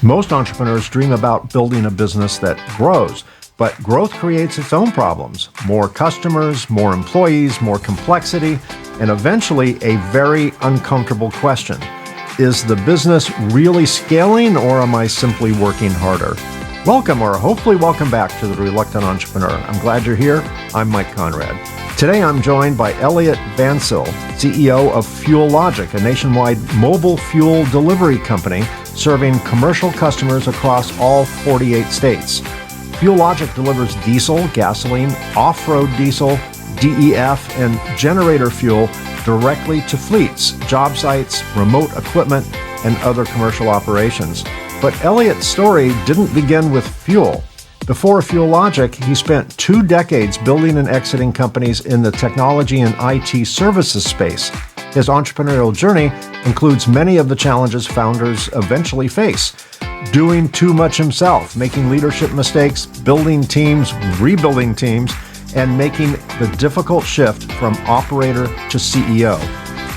Most entrepreneurs dream about building a business that grows, but growth creates its own problems. More customers, more employees, more complexity, and eventually a very uncomfortable question. Is the business really scaling, or am I simply working harder? Welcome, or hopefully welcome back to The Reluctant Entrepreneur. I'm glad you're here. I'm Mike Conrad. Today I'm joined by Eliot Vancil, CEO of Fuel Logic, a nationwide mobile fuel delivery company serving commercial customers across all 48 states. Fuel Logic delivers diesel, gasoline, off-road diesel, DEF, and generator fuel directly to fleets, job sites, remote equipment, and other commercial operations. But Eliot's story didn't begin with fuel. Before Fuel Logic, he spent 2 decades building and exiting companies in the technology and IT services space. His entrepreneurial journey includes many of the challenges founders eventually face. Doing too much himself, making leadership mistakes, building teams, rebuilding teams, and making the difficult shift from operator to CEO.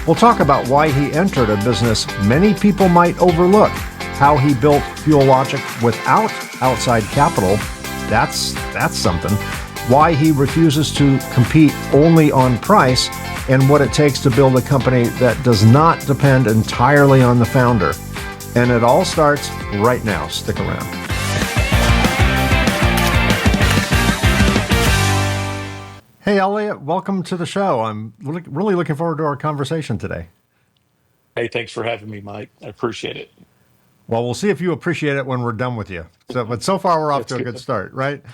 We'll talk about why he entered a business many people might overlook, how he built Fuel Logic without outside capital. That's something. Why he refuses to compete only on price, and what it takes to build a company that does not depend entirely on the founder. And it all starts right now. Stick around. Hey, Eliot, welcome to the show. I'm really looking forward to our conversation today. Hey, thanks for having me, Mike. I appreciate it. Well, we'll see if you appreciate it when we're done with you. But so far we're off That's to a good good. start, right?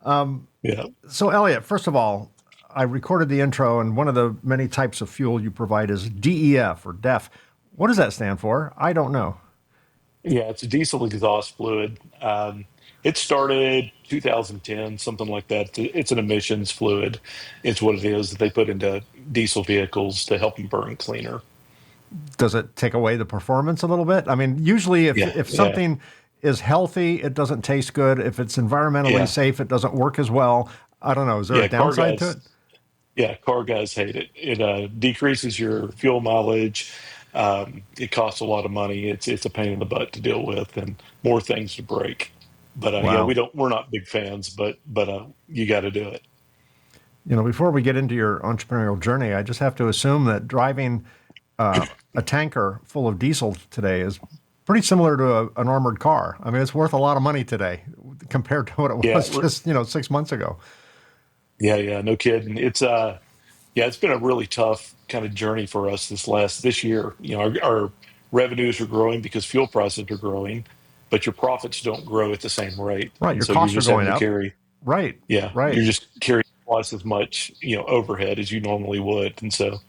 Yeah. So, Eliot, first of all, I recorded the intro, and one of the many types of fuel you provide is DEF or DEF. What does that stand for? I don't know. Yeah, it's a diesel exhaust fluid. It started 2010, something like that. It's an emissions fluid. It's what it is that they put into diesel vehicles to help them burn cleaner. Does it take away the performance a little bit? I mean, usually if, Yeah, if yeah, something is healthy, it doesn't taste good. If it's environmentally yeah, safe, it doesn't work as well. I don't know. Is there a yeah. downside to it? Car guys hate it. It decreases your fuel mileage. It costs a lot of money. It's a pain in the butt to deal with, and more things to break. But yeah, Wow. we're not big fans, but you got to do it. Before we get into your entrepreneurial journey, I just have to assume that driving a tanker full of diesel today is pretty similar to an armored car. I mean, it's worth a lot of money today compared to what it Yeah, was just 6 months ago. yeah, no kidding. Yeah, it's been a really tough kind of journey for us this year. Our revenues are growing because fuel prices are growing, but your profits don't grow at the same rate, Right, and your so you're costs are just having going to up. carry. Right, Yeah, right. you're just carrying twice as much, overhead as you normally would, and so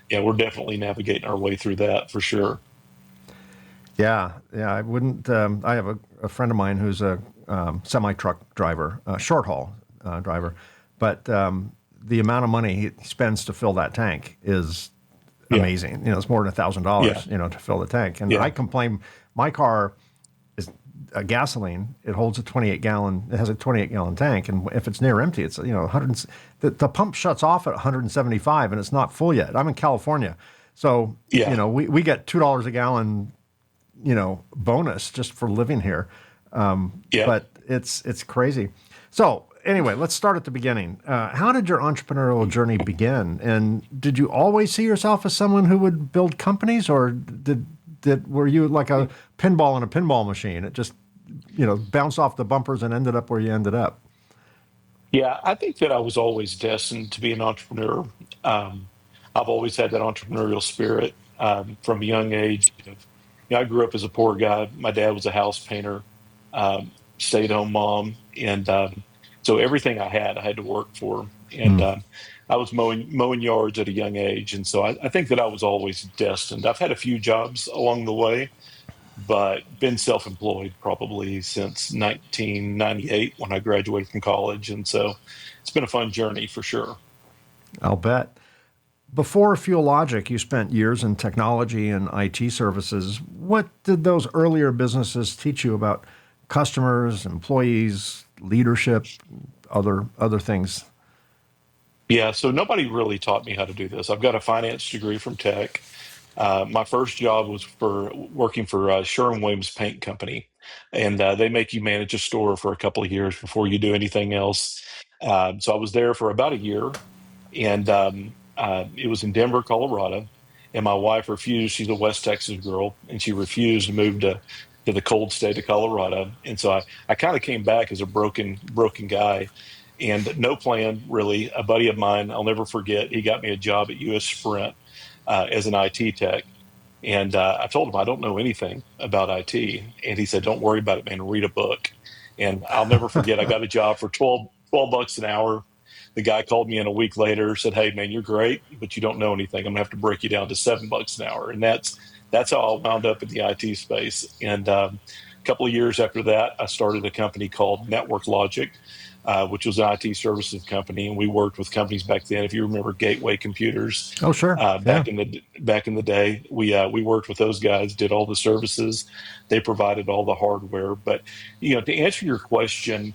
yeah, we're definitely navigating our way through that for sure. Yeah, yeah. I wouldn't. I have a friend of mine who's a semi truck driver, short haul driver, but the amount of money he spends to fill that tank is Yeah, amazing. It's more than yeah, $1,000, to fill the tank. And I yeah, complain, my car is a gasoline. It holds a 28 gallon. It has a 28 gallon tank, and if it's near empty, it's 100. The pump shuts off at 175, and it's not full yet. I'm in California, so yeah, we get $2 a gallon bonus just for living here. yeah. But it's crazy. So anyway, let's start at the beginning. How did your entrepreneurial journey begin? And did you always see yourself as someone who would build companies, or did were you like a pinball in a pinball machine? It just bounced off the bumpers and ended up where you ended up. Yeah, I think that I was always destined to be an entrepreneur. Um, I've always had that entrepreneurial spirit from a young age. I grew up as a poor guy. My dad was a house painter, stay-at-home mom, and so everything I had to work for. And Hmm. I was mowing yards at a young age, and so I think that I was always destined. I've had a few jobs along the way, but been self-employed probably since 1998 when I graduated from college, and so it's been a fun journey for sure. I'll bet. Before Fuel Logic, you spent years in technology and IT services. What did those earlier businesses teach you about customers, employees, leadership, other things? Yeah, so nobody really taught me how to do this. I've got a finance degree from tech. My first job was for working for Sherwin Williams Paint Company. and they make you manage a store for a couple of years before you do anything else. So I was there for about a year, and it was in Denver, Colorado. And my wife refused. She's a West Texas girl, and she refused to move to the cold state of Colorado. And so I kind of came back as a broken guy, and no plan really. A buddy of mine, I'll never forget, he got me a job at U.S. Sprint as an IT tech. And I told him I don't know anything about IT. And he said, "Don't worry about it, man. Read a book." And I'll never forget, I got a job for 12 bucks an hour. The guy called me in a week later, said, "Hey, man, you're great, but you don't know anything. I'm gonna have to break you down to 7 bucks an hour." And that's how I wound up in the IT space. And a couple of years after that, I started a company called Network Logic, which was an IT services company, and we worked with companies back then. If you remember Gateway Computers, Oh, sure. Yeah. back in the day, we worked with those guys, did all the services, they provided all the hardware. But to answer your question,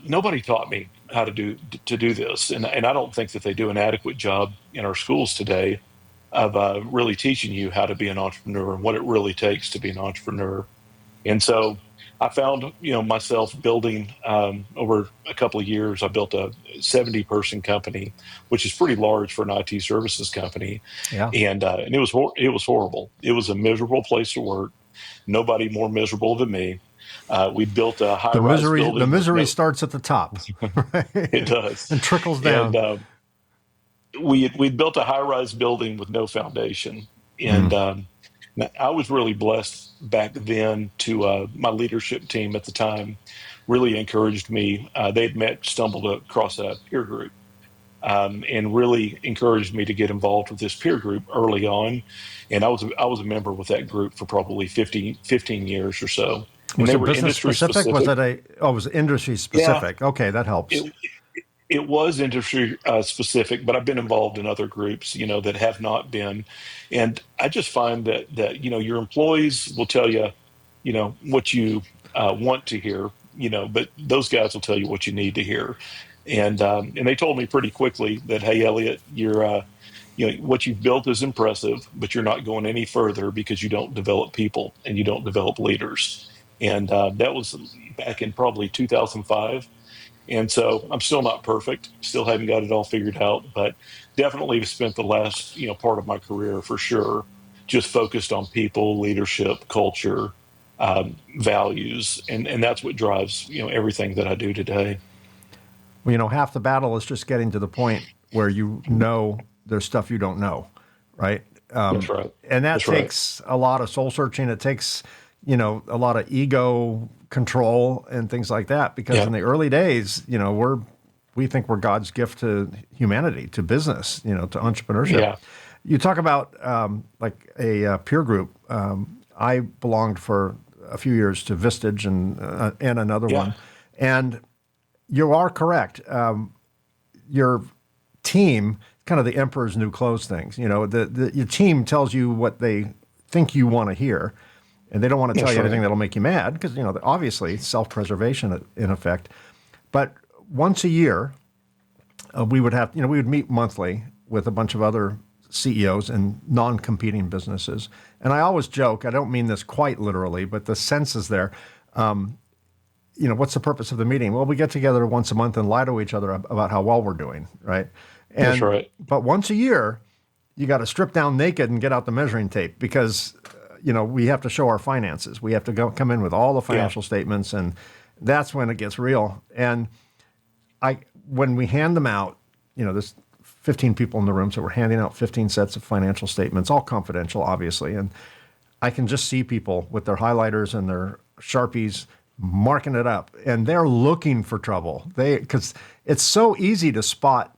nobody taught me how to do this, and I don't think that they do an adequate job in our schools today of really teaching you how to be an entrepreneur and what it really takes to be an entrepreneur. And so I found, myself building over a couple of years. I built a 70-person company, which is pretty large for an IT services company, Yeah. and it was horrible. It was a miserable place to work. Nobody more miserable than me. We built a The high-rise misery the building with misery no. starts at the top, It right? does, And trickles and down. we built a high-rise building with no foundation, and Mm. I was really blessed back then to my leadership team at the time really encouraged me. They'd stumbled across a peer group, and really encouraged me to get involved with this peer group early on. And I was a member with that group for probably 15 years or so, and Was they it were business industry specific? Was specific. it it was industry Yeah, specific? Okay, that helps. it it was industry specific, but I've been involved in other groups, that have not been, and I just find that your employees will tell you, what you want to hear, but those guys will tell you what you need to hear, and they told me pretty quickly that, "Hey, Elliot, what you've built is impressive, but you're not going any further because you don't develop people and you don't develop leaders." And that was back in probably 2005. And so I'm still not perfect, still haven't got it all figured out, but definitely have spent the last, part of my career for sure, just focused on people, leadership, culture, values, and that's what drives, everything that I do today. Well, half the battle is just getting to the point where there's stuff you don't know, right? That's right. And that That's right. takes a lot of soul searching. It takes, a lot of ego control and things like that. Because in Yeah. the early days, we think we're God's gift to humanity, to business, to entrepreneurship. Yeah. You talk about like a peer group. I belonged for a few years to Vistage and another Yeah. one, and you are correct. Your team, kind of the emperor's new clothes things. Your team tells you what they think you want to hear, and they don't want to tell That's you anything right. that'll make you mad because obviously self-preservation in effect. But once a year, we would meet monthly with a bunch of other CEOs in non-competing businesses, and I always joke. I don't mean this quite literally, but the sense is there. What's the purpose of the meeting? Well, we get together once a month and lie to each other about how well we're doing, right? That's And right. but once a year, you got to strip down naked and get out the measuring tape because we have to show our finances. We have to come in with all the Yeah. financial statements, and that's when it gets real. And I when we hand them out, there's 15 people in the room, so we're handing out 15 sets of financial statements, all confidential, obviously, and I can just see people with their highlighters and their Sharpies marking it up, and they're looking for trouble. Because it's so easy to spot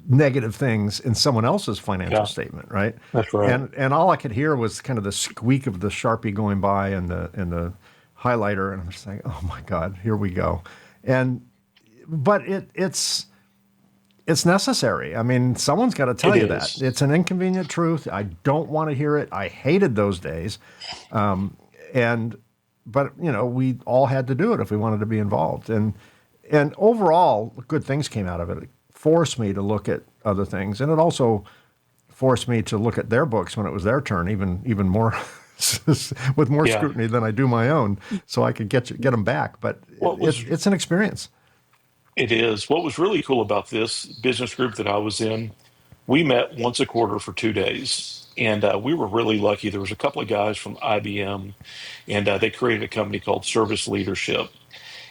negative things in someone else's financial Yeah. statement, right? That's right. And all I could hear was kind of the squeak of the Sharpie going by and the highlighter, and I'm just like, oh my God, here we go. And but it's necessary. I mean, someone's got to tell It you that. is. It's an inconvenient truth. I don't want to hear it. I hated those days. And but we all had to do it if we wanted to be involved. And overall, good things came out of it. It forced me to look at other things, and it also forced me to look at their books when it was their turn, even more with more Yeah. scrutiny than I do my own, so I could get them back. But What was it's an experience. It is. What was really cool about this business group that I was in, we met once a quarter for 2 days. And we were really lucky. There was a couple of guys from IBM, and they created a company called Service Leadership.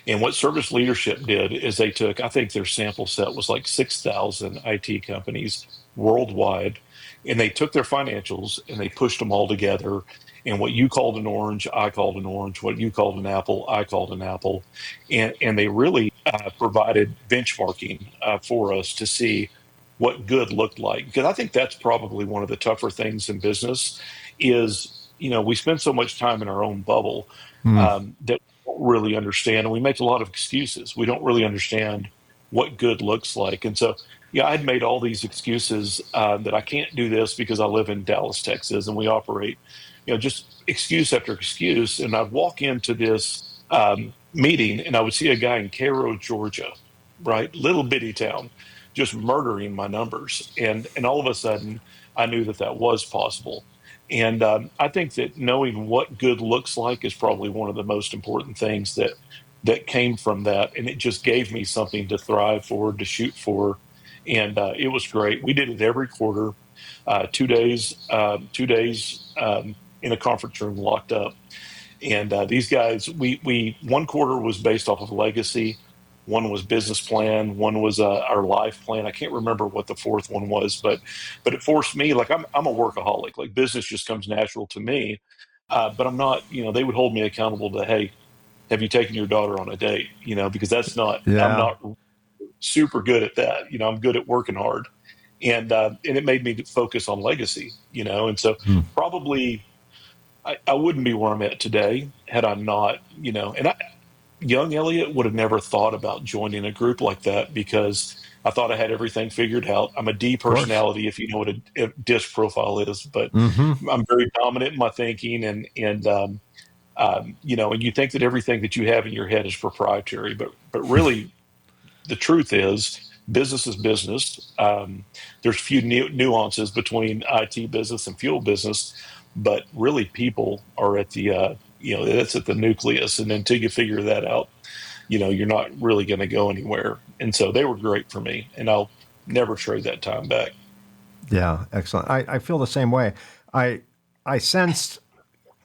And what Service Leadership did is they took, I think their sample set was like 6,000 IT companies worldwide, and they took their financials and they pushed them all together. And what you called an orange, I called an orange. What you called an apple, I called an apple. And they really provided benchmarking for us to see what good looked like. Because I think that's probably one of the tougher things in business is, we spend so much time in our own bubble Hmm. that don't really understand, and we make a lot of excuses. We don't really understand what good looks like. And so, yeah, I'd made all these excuses that I can't do this because I live in Dallas, Texas, and we operate, just excuse after excuse. And I'd walk into this meeting, and I would see a guy in Cairo, Georgia, right, little bitty town, just murdering my numbers, and all of a sudden, I knew that that was possible. And I think that knowing what good looks like is probably one of the most important things that came from that, and it just gave me something to thrive for, to shoot for, and it was great. We did it every quarter, 2 days, 2 days in a conference room locked up. And these guys, we one quarter was based off of legacy, one was business plan, one was our life plan. I can't remember what the fourth one was, but it forced me. Like I'm a workaholic. Like business just comes natural to me. But I'm not. They would hold me accountable to, hey, have you taken your daughter on a date? Because that's not. I'm Yeah. not super good at that. I'm good at working hard, and it made me focus on legacy. And so Hmm. probably I wouldn't be where I'm at today had I not, and young Elliot would have never thought about joining a group like that because I thought I had everything figured out. I'm a D Of course. personality, if you know what a DISC profile is, but Hmm. I'm very dominant in my thinking, and you think that everything that you have in your head is proprietary, but really the truth is business. There's few nuances between IT business and fuel business, but really people are at the that's at the nucleus, and until you figure that out, you're not really going to go anywhere. And so they were great for me, and I'll never trade that time back. Yeah, excellent. I feel the same way. I I sensed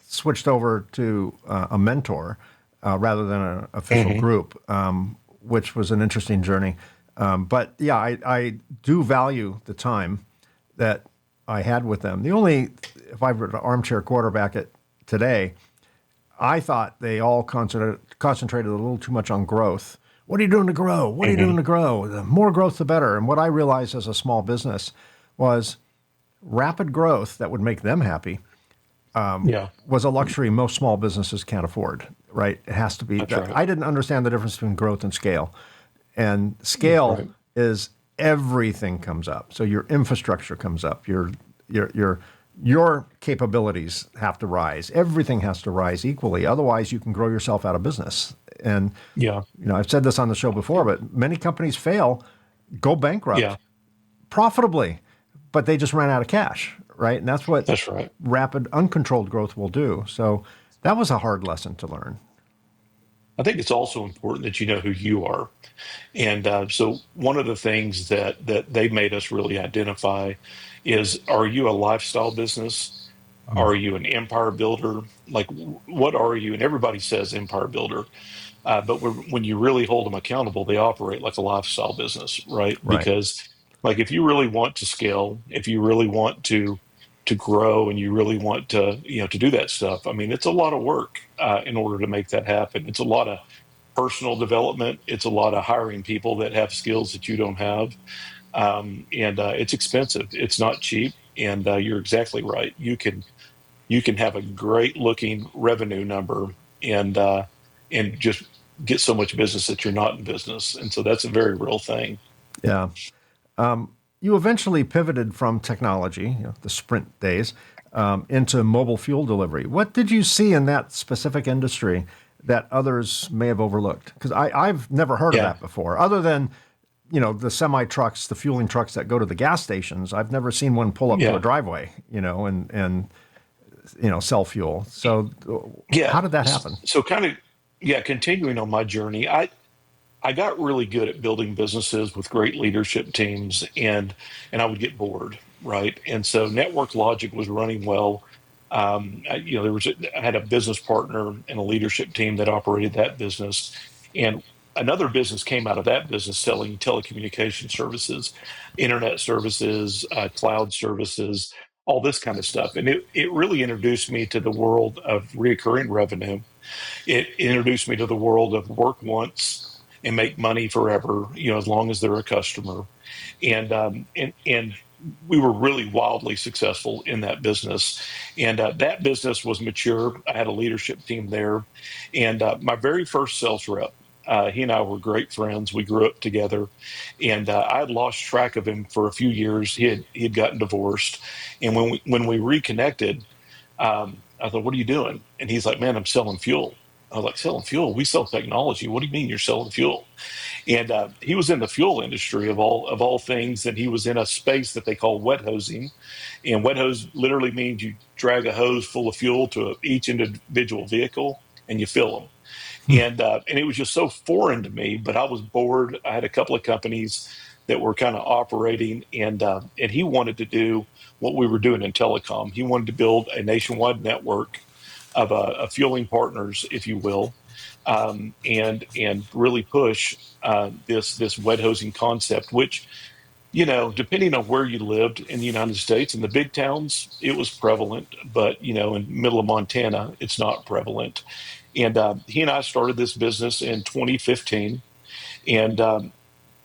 switched over to a mentor rather than an official Hmm. group, which was an interesting journey. But yeah, I do value the time that I had with them. The only, if I were to armchair quarterback it today, I thought they all concentrated a little too much on growth. What are you doing to grow? What are you doing Hmm. to grow? The more growth, the better. And what I realized as a small business was rapid growth that would make them happy Yeah, was a luxury most small businesses can't afford, right? It has to be that's that. right. I didn't understand the difference between growth and scale. And That's scale right. is everything comes up. So your infrastructure comes up, your your capabilities have to rise. Everything has to rise equally. Otherwise you can grow yourself out of business. And Yeah, I've said this on the show before, but many companies fail, go bankrupt yeah, profitably, but they just ran out of cash, right? And that's what that's right. rapid, uncontrolled growth will do. So that was a hard lesson to learn. I think it's also important that you know who you are. And so one of the things that they made us really identify is, are you a lifestyle business? Are you an empire builder? Like, what are you? And everybody says empire builder, but when you really hold them accountable, they operate like a lifestyle business, right? Right. Because, like, if you really want to scale, if you really want to grow, and you really want to to do that stuff, I mean, it's a lot of work in order to make that happen. It's a lot of personal development. It's a lot of hiring people that have skills that you don't have, and it's expensive. It's not cheap. And you're exactly right. You can have a great looking revenue number, and and just get so much business that you're not in business. And so that's a very real thing. Yeah. You eventually pivoted from technology, the Sprint days, into mobile fuel delivery. What did you see in that specific industry that others may have overlooked? Because I've never heard of Yeah. that before, other than the semi trucks, the fueling trucks that go to the gas stations. I've never seen one pull up to a Yeah. driveway, and sell fuel. So Yeah. how did that happen? So kind of, yeah, continuing on my journey, I got really good at building businesses with great leadership teams, and I would get bored, right? And so Network Logic was running well. I had a business partner and a leadership team that operated that business, and another business came out of that business selling telecommunication services, internet services, cloud services, all this kind of stuff, and it really introduced me to the world of recurring revenue. It introduced me to the world of work once and make money forever, as long as they're a customer. And we were really wildly successful in that business. And that business was mature. I had a leadership team there. And my very first sales rep, he and I were great friends. We grew up together, and I had lost track of him for a few years. He had gotten divorced, and when we reconnected, I thought, "What are you doing?" And he's like, "Man, I'm selling fuel." I was like, "Selling fuel? We sell technology. What do you mean you're selling fuel?" And he was in the fuel industry of all things, and he was in a space that they call wet hosing. And wet hose literally means you drag a hose full of fuel to each individual vehicle and you fill them. And it was just so foreign to me. But I was bored. I had a couple of companies that were kind of operating, and he wanted to do what we were doing in telecom. He wanted to build a nationwide network of fueling partners, if you will, and really push this wet hosing concept, which, depending on where you lived in the United States, in the big towns, it was prevalent, but in middle of Montana, it's not prevalent. And he and I started this business in 2015, and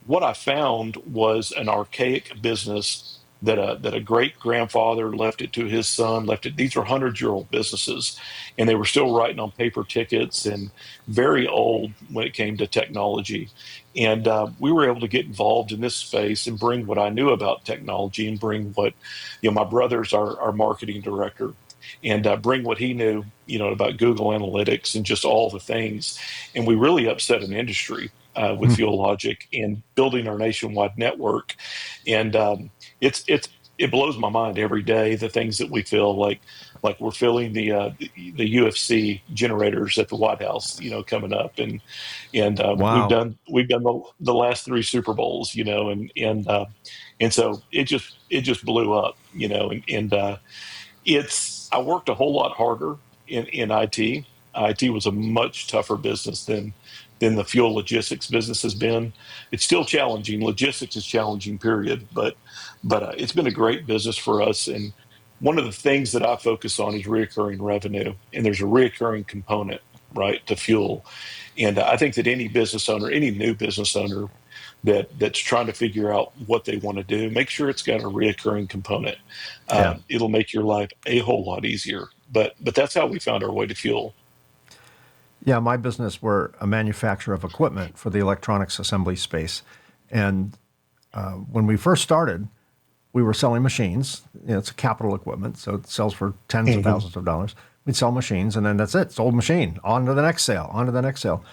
what I found was an archaic business that a great grandfather left it to his son. Left it. These are 100-year-old businesses, and they were still writing on paper tickets and very old when it came to technology. And we were able to get involved in this space and bring what I knew about technology and bring what, my brother's our marketing director, and bring what he knew, about Google Analytics and just all the things. And we really upset an industry with Fuel Logic and building our nationwide network. And it blows my mind every day, the things that we feel like we're filling the UFC generators at the White House, coming up, and Wow. we've done the last three Super Bowls, and so it just blew up, and I worked a whole lot harder in IT. IT was a much tougher business than the fuel logistics business has been. It's still challenging. Logistics is challenging, period. But it's been a great business for us. And one of the things that I focus on is reoccurring revenue, and there's a reoccurring component, right, to fuel. And I think that any business owner, any new business owner that's trying to figure out what they want to do, make sure it's got a reoccurring component. Yeah. It'll make your life a whole lot easier. But that's how we found our way to fuel. Yeah, my business, we're a manufacturer of equipment for the electronics assembly space. And when we first started, we were selling machines. It's capital equipment, so it sells for tens of Hmm. thousands of dollars. We'd sell machines, and then that's it. Sold machine. On to the next sale. On to the next sale.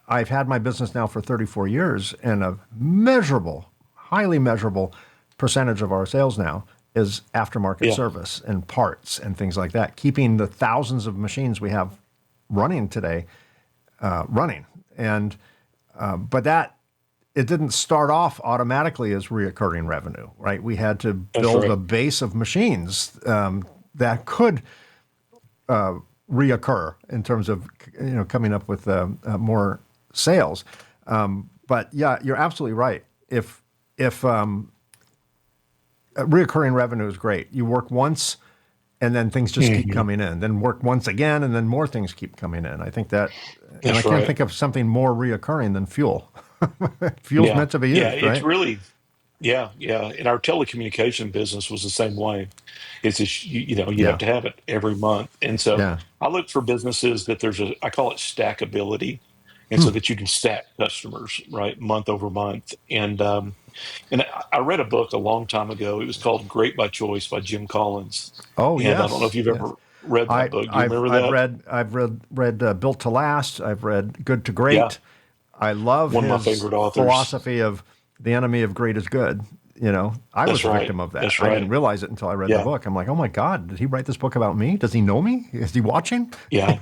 I've had my business now for 34 years, and a measurable, highly measurable percentage of our sales now is aftermarket Yeah, service and parts and things like that, keeping the thousands of machines we have running today running. And but that it didn't start off automatically as reoccurring revenue, right? We had to that's build a right. base of machines that could reoccur in terms of coming up with more sales. But yeah, you're absolutely right. If reoccurring revenue is great, you work once, and then things just keep Hmm. coming in. Then work once again, and then more things keep coming in. I think that, and I That's can't right. think of something more reoccurring than fuel. Fuel's Yeah, meant to be yeah. used, It's right? really, yeah, yeah. And our telecommunication business was the same way. It's just, you have Yeah, to have it every month. And so yeah. I look for businesses that I call it stackability. And so that you can stack customers, right, month over month. And I read a book a long time ago. It was called Great by Choice by Jim Collins. Oh And I don't know if yes, you've yes. ever read that book. Do you remember I've that? read Built to Last. I've read Good to Yeah, Great. I love one of my his favorite authors. philosophy of the enemy of great is good. I was That's a right. victim of that. That's I didn't right. realize it until I read the Yeah. book. I'm like, oh my God, did he write this book about me? Does he know me? Is he watching? Yeah.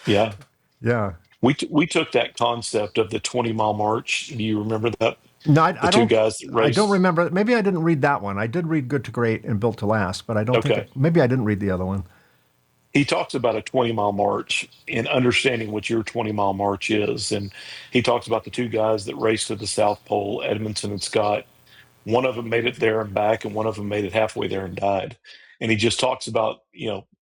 Yeah. Yeah. We took that concept of the 20-mile march. Do you remember that? No, The two guys that I don't raced. remember. Maybe I didn't read that one. I did read Good to Great and Built to Last, but I don't think, Okay. maybe I didn't read the other one. He talks about a 20-mile march and understanding what your 20-mile march is. And he talks about the two guys that raced to the South Pole, Edmondson and Scott. One of them made it there and back, and one of them made it halfway there and died. And he just talks about,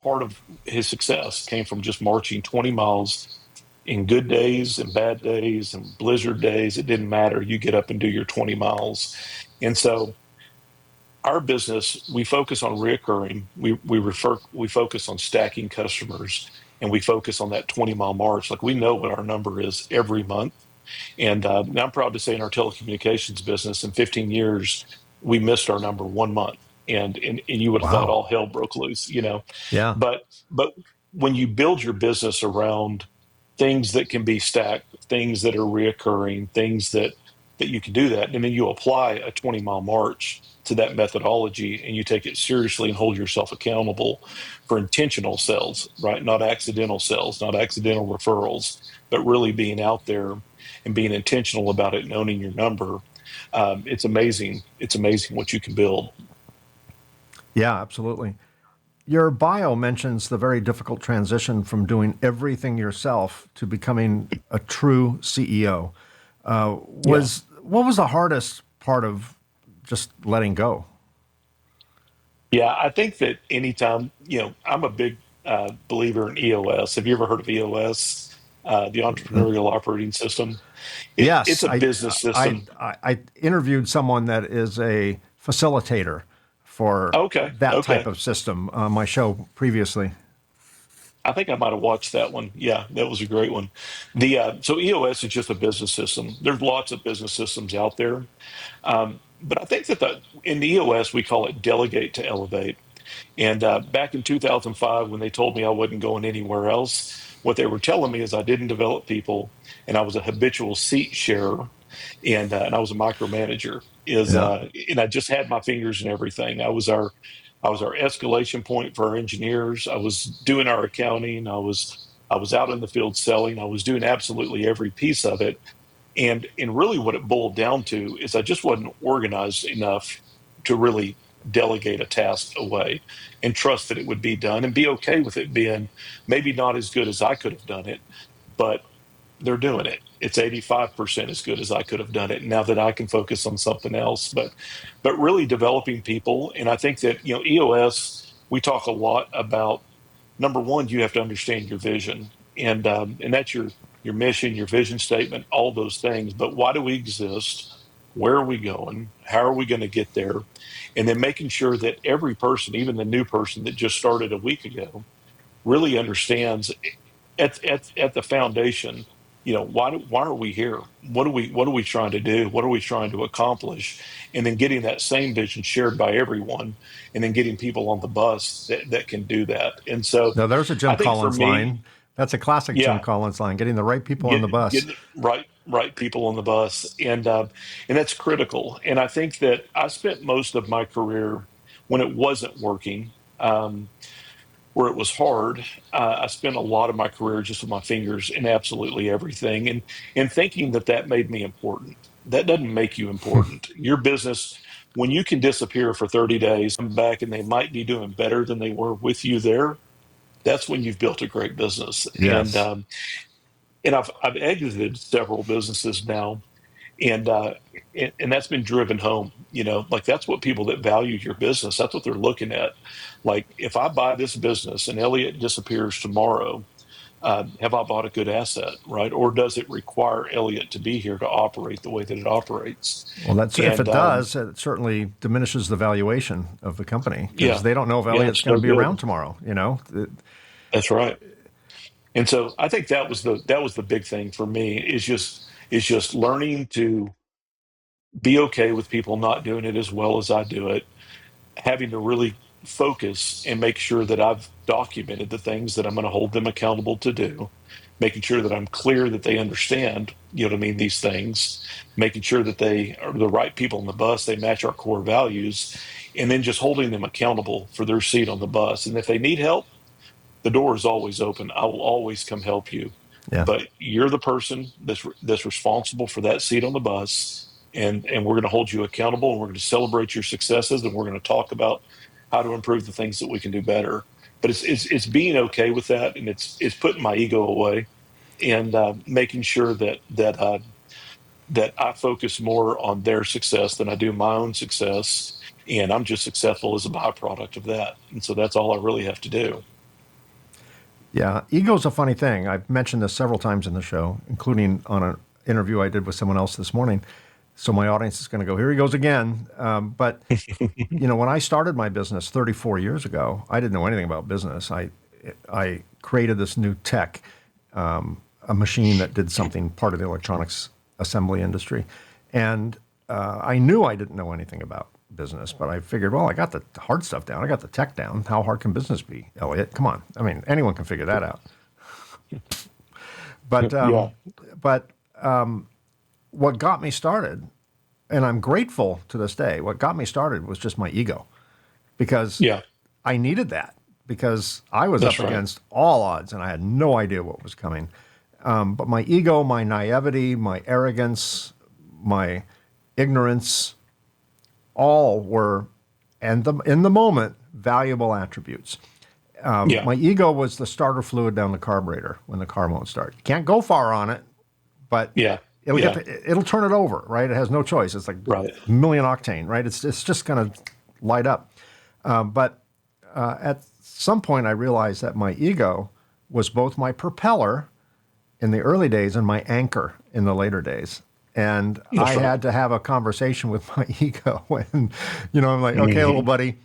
part of his success came from just marching 20 miles in good days and bad days and blizzard days. It didn't matter. You get up and do your 20 miles. And so our business, we focus on reoccurring. We focus on stacking customers, and we focus on that 20-mile march. Like we know what our number is every month. And I'm proud to say in our telecommunications business, in 15 years, we missed our number 1 month. And you would have thought Wow. all hell broke loose. Yeah. But when you build your business around things that can be stacked, things that are reoccurring, things that you can do that, and then you apply a 20-mile march to that methodology and you take it seriously and hold yourself accountable for intentional sales, right? Not accidental sales, not accidental referrals, but really being out there and being intentional about it and owning your number. It's amazing. It's amazing what you can build. Yeah, absolutely. Your bio mentions the very difficult transition from doing everything yourself to becoming a true CEO. Yeah. Was What was the hardest part of just letting go? Yeah. I think that anytime, I'm a big believer in EOS. Have you ever heard of EOS? The entrepreneurial operating system. It's Yes, a business system. I interviewed someone that is a facilitator for Okay. that type Okay. of system on my show previously. I think I might have watched that one. Yeah, that was a great one. The So EOS is just a business system. There's lots of business systems out there, but I think that in the EOS we call it delegate to elevate. And back in 2005, when they told me I wasn't going anywhere else, what they were telling me is I didn't develop people, and I was a habitual seat sharer, and I was a micromanager. Yeah. And I just had my fingers in everything. I was our escalation point for our engineers. I was doing our accounting. I was out in the field selling. I was doing absolutely every piece of it. And really what it boiled down to is I just wasn't organized enough to really delegate a task away and trust that it would be done and be okay with it being maybe not as good as I could have done it, but they're doing it. It's 85% as good as I could have done it. Now that I can focus on something else, but really developing people. And I think that, EOS, we talk a lot about, number one, you have to understand your vision, and that's your mission, your vision statement, all those things. But why do we exist? Where are we going? How are we going to get there? And then making sure that every person, even the new person that just started a week ago, really understands at the foundation, why are we here? What are we trying to do? What are we trying to accomplish? And then getting that same vision shared by everyone, and then getting people on the bus that can do that. And so Now, there's a I Jim think for Collins me, line. That's a classic Jim yeah, Collins line, getting the right people on the bus. getting right people on the bus, and that's critical. And I think that I spent most of my career when it wasn't working. Where it was hard, I spent a lot of my career just with my fingers in absolutely everything, and thinking that that made me important. That doesn't make you important. Your business, when you can disappear for 30 days, come back, and they might be doing better than they were with you there. That's when you've built a great business. Yes. And I've exited several businesses now, and and that's been driven home. Like that's what people that value your business, that's what they're looking at. Like if I buy this business and Elliot disappears tomorrow, have I bought a good asset, right? Or does it require Elliot to be here to operate the way that it operates? Well, that's if And it does, it certainly diminishes the valuation of the company because yeah, they don't know if yeah, Elliot's it's going no to be good. around tomorrow. That's right. And so I think that was the big thing for me, is just learning to be okay with people not doing it as well as I do it, having to really focus and make sure that I've documented the things that I'm going to hold them accountable to do, making sure that I'm clear that they understand you know what I mean, these things, making sure that they are the right people on the bus, they match our core values, and then just holding them accountable for their seat on the bus. And if they need help, the door is always open. I will always come help you. Yeah. But you're the person that's responsible for that seat on the bus, and we're going to hold you accountable, and we're going to celebrate your successes, and we're going to talk about how to improve the things that we can do better. But it's being okay with that, and it's putting my ego away, and making sure that I focus more on their success than I do my own success, and I'm just successful as a byproduct of that. And so that's all I really have to do. Yeah, ego's a funny thing. I've mentioned this several times in the show, including on an interview I did with someone else this morning. So my audience is going to go, here he goes again. But when I started my business 34 years ago, I didn't know anything about business. I created this new tech, a machine that did something part of the electronics assembly industry, and I knew I didn't know anything about business, but I figured, well, I got the hard stuff down, I got the tech down. How hard can business be, Elliot? Come on, I mean, anyone can figure that out. But Yeah, but what got me started, and I'm grateful to this day, what got me started was just my ego, because yeah, I needed that, because I was that's up right. against all odds and I had no idea what was coming. But my ego, my naivety, my arrogance, my ignorance, all were, and in the moment, valuable attributes. Yeah, My ego was the starter fluid down the carburetor when the car won't start. You can't go far on it, but yeah, it'll yeah, it'll turn it over, right? It has no choice. It's like right. a million octane, right? It's just going to light up. But at some point, I realized that my ego was both my propeller in the early days and my anchor in the later days. And I That's right. had to have a conversation with my ego. And, I'm like, okay, little Hmm. buddy,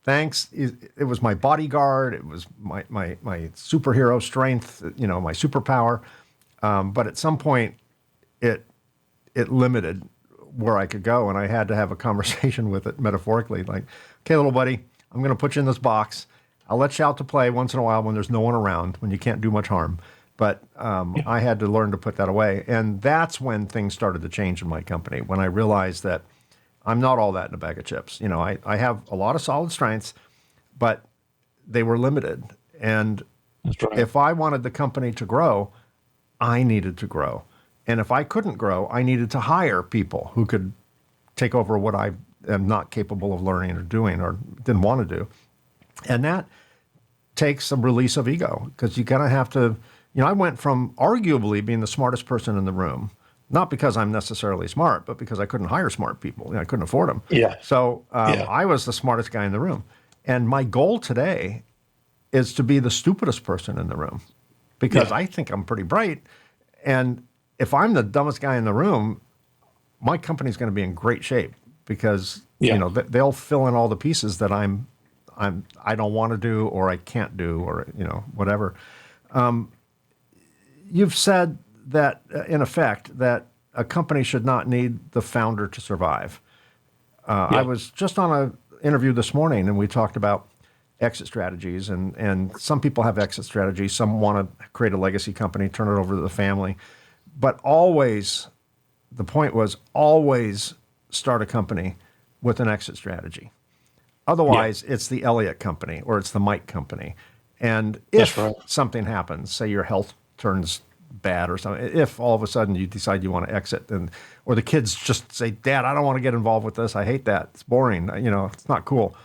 thanks. It was my bodyguard. It was my superhero strength, my superpower. But at some point, it, it limited where I could go. And I had to have a conversation with it metaphorically, like, okay, little buddy, I'm going to put you in this box. I'll let you out to play once in a while when there's no one around, when you can't do much harm. But Yeah, I had to learn to put that away. And that's when things started to change in my company, when I realized that I'm not all that in a bag of chips. I have a lot of solid strengths, but they were limited. And that's right. if I wanted the company to grow, I needed to grow. And if I couldn't grow, I needed to hire people who could take over what I am not capable of learning or doing or didn't want to do. And that takes a release of ego, because you kind of have to, I went from arguably being the smartest person in the room, not because I'm necessarily smart, but because I couldn't hire smart people. I couldn't afford them. Yeah, So yeah, I was the smartest guy in the room. And my goal today is to be the stupidest person in the room, because yeah, I think I'm pretty bright. And if I'm the dumbest guy in the room, my company's going to be in great shape, because yeah. they'll fill in all the pieces that I don't want to do, or I can't do, or whatever. You've said that, in effect, that a company should not need the founder to survive. I Yeah, was just on an interview this morning, and we talked about exit strategies, and some people have exit strategies. Some want to create a legacy company, turn it over to the family, but always, the point was, always start a company with an exit strategy. yeah, Otherwise, it's the Elliott company or it's the Mike company. And that's if right. something happens, say your health turns bad or something, if all of a sudden you decide you want to exit, or the kids just say, Dad, I don't want to get involved with this. I hate that. It's boring. It's not cool.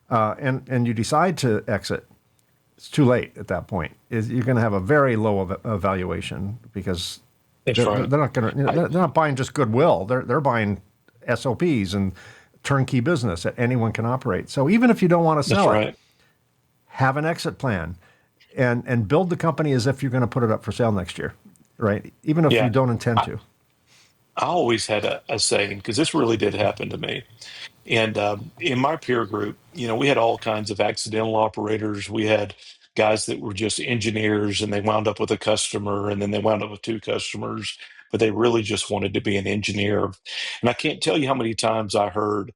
And you decide to exit, it's too late at that point. You're going to have a very low evaluation, because That's right. they're not going to, I, they're not buying just goodwill. They're buying SOPs and turnkey business that anyone can operate. So even if you don't want to that's sell it, right. have an exit plan, and build the company as if you're going to put it up for sale next year, right? Even if you Yeah. don't intend I, to. I always had a saying, because this really did happen to me. And in my peer group, we had all kinds of accidental operators. We had guys that were just engineers, and they wound up with a customer, and then they wound up with two customers, but they really just wanted to be an engineer. And I can't tell you how many times I heard,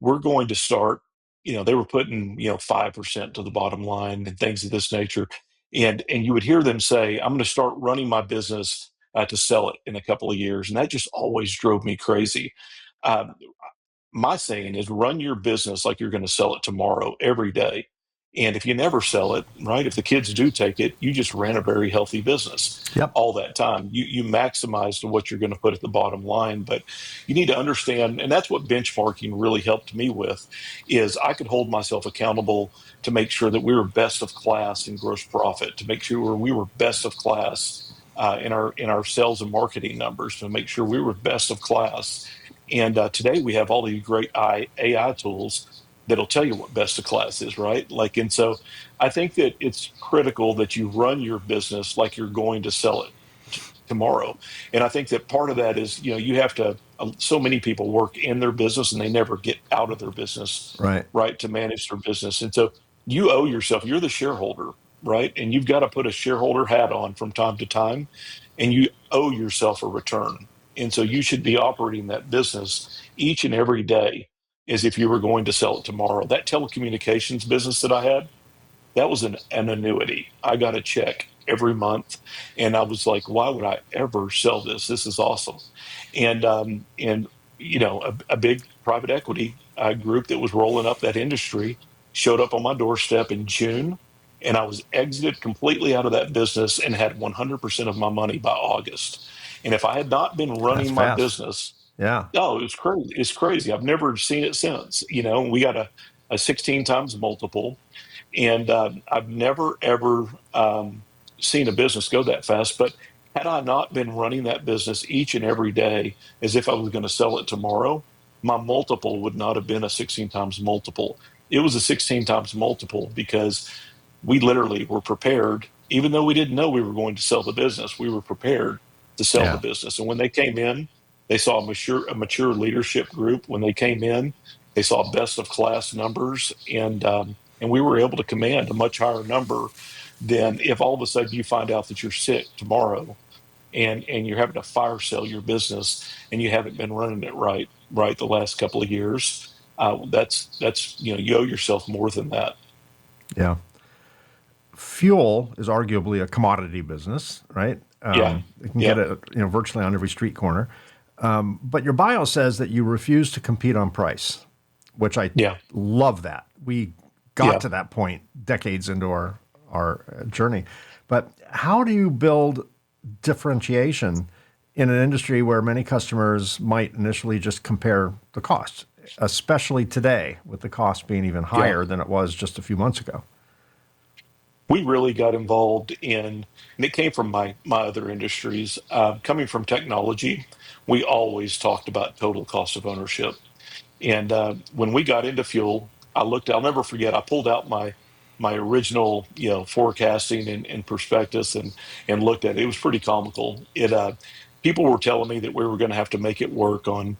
we're going to start, they were putting, 5% to the bottom line and things of this nature. And you would hear them say, I'm going to start running my business to sell it in a couple of years. And that just always drove me crazy. Um, my saying is run your business like you're going to sell it tomorrow every day. And if you never sell it, right, if the kids do take it, you just ran a very healthy business Yep. all that time. You maximized what you're going to put at the bottom line. But you need to understand, and that's what benchmarking really helped me with, is I could hold myself accountable to make sure that we were best of class in gross profit, to make sure we were best of class in our sales and marketing numbers, to make sure we were best of class. And today we have all these great AI tools that'll tell you what best of class is, right? Like, and so I think that it's critical that you run your business like you're going to sell it tomorrow. And I think that part of that is, you have to, so many people work in their business and they never get out of their business, Right. right, to manage their business. And so you owe yourself, you're the shareholder, right? And you've got to put a shareholder hat on from time to time, and you owe yourself a return. And so you should be operating that business each and every day as if you were going to sell it tomorrow. That telecommunications business that I had, that was an annuity. I got a check every month, and I was like, why would I ever sell this? This is awesome. And a big private equity group that was rolling up that industry showed up on my doorstep in June, and I was exited completely out of that business and had 100% of my money by August. And if I had not been That's running my fast. business, Yeah. oh, it was crazy. It's crazy. I've never seen it since. We got a 16 times multiple, and I've never, ever seen a business go that fast. But had I not been running that business each and every day as if I was going to sell it tomorrow, my multiple would not have been a 16 times multiple. It was a 16 times multiple because we literally were prepared, even though we didn't know we were going to sell the business, we were prepared to sell the Yeah. business. And when they came in, they saw a mature leadership group. When they came in, they saw best of class numbers, and we were able to command a much higher number than if all of a sudden you find out that you're sick tomorrow and you're having to fire sell your business and you haven't been running it right the last couple of years. That's you owe yourself more than that. Yeah. Fuel is arguably a commodity business, right? Yeah, You can get yeah, it, virtually on every street corner. But your bio says that you refuse to compete on price, which I yeah, love that. We got yeah. to that point decades into our journey. But how do you build differentiation in an industry where many customers might initially just compare the cost, especially today with the cost being even Yeah. higher than it was just a few months ago? We really got involved and it came from my other industries. Coming from technology, we always talked about total cost of ownership. And when we got into fuel, I'll never forget, I pulled out my original, forecasting and prospectus and looked at it. It was pretty comical. People were telling me that we were going to have to make it work on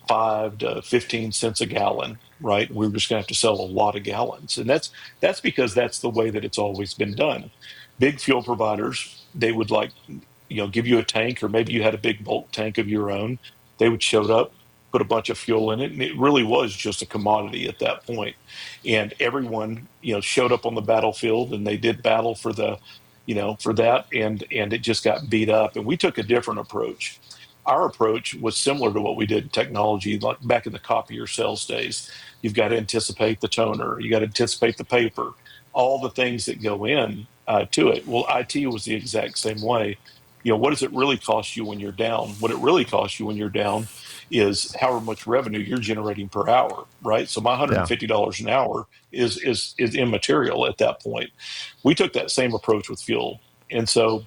5 to 15 cents a gallon, right? We were just going to have to sell a lot of gallons, and that's because that's the way that it's always been done. Big fuel providers, they would like give you a tank, or maybe you had a big bulk tank of your own. They would show up, put a bunch of fuel in it, and it really was just a commodity at that point. And everyone showed up on the battlefield, and they did battle for that, and it just got beat up. And we took a different approach. Our approach was similar to what we did in technology, like back in the copier sales days. You've got to anticipate the toner, you got to anticipate the paper, all the things that go in to it. Well, IT was the exact same way. What does it really cost you when you're down? What it really costs you when you're down is however much revenue you're generating per hour, right? So my Yeah. $150 an hour is immaterial at that point. We took that same approach with fuel, and so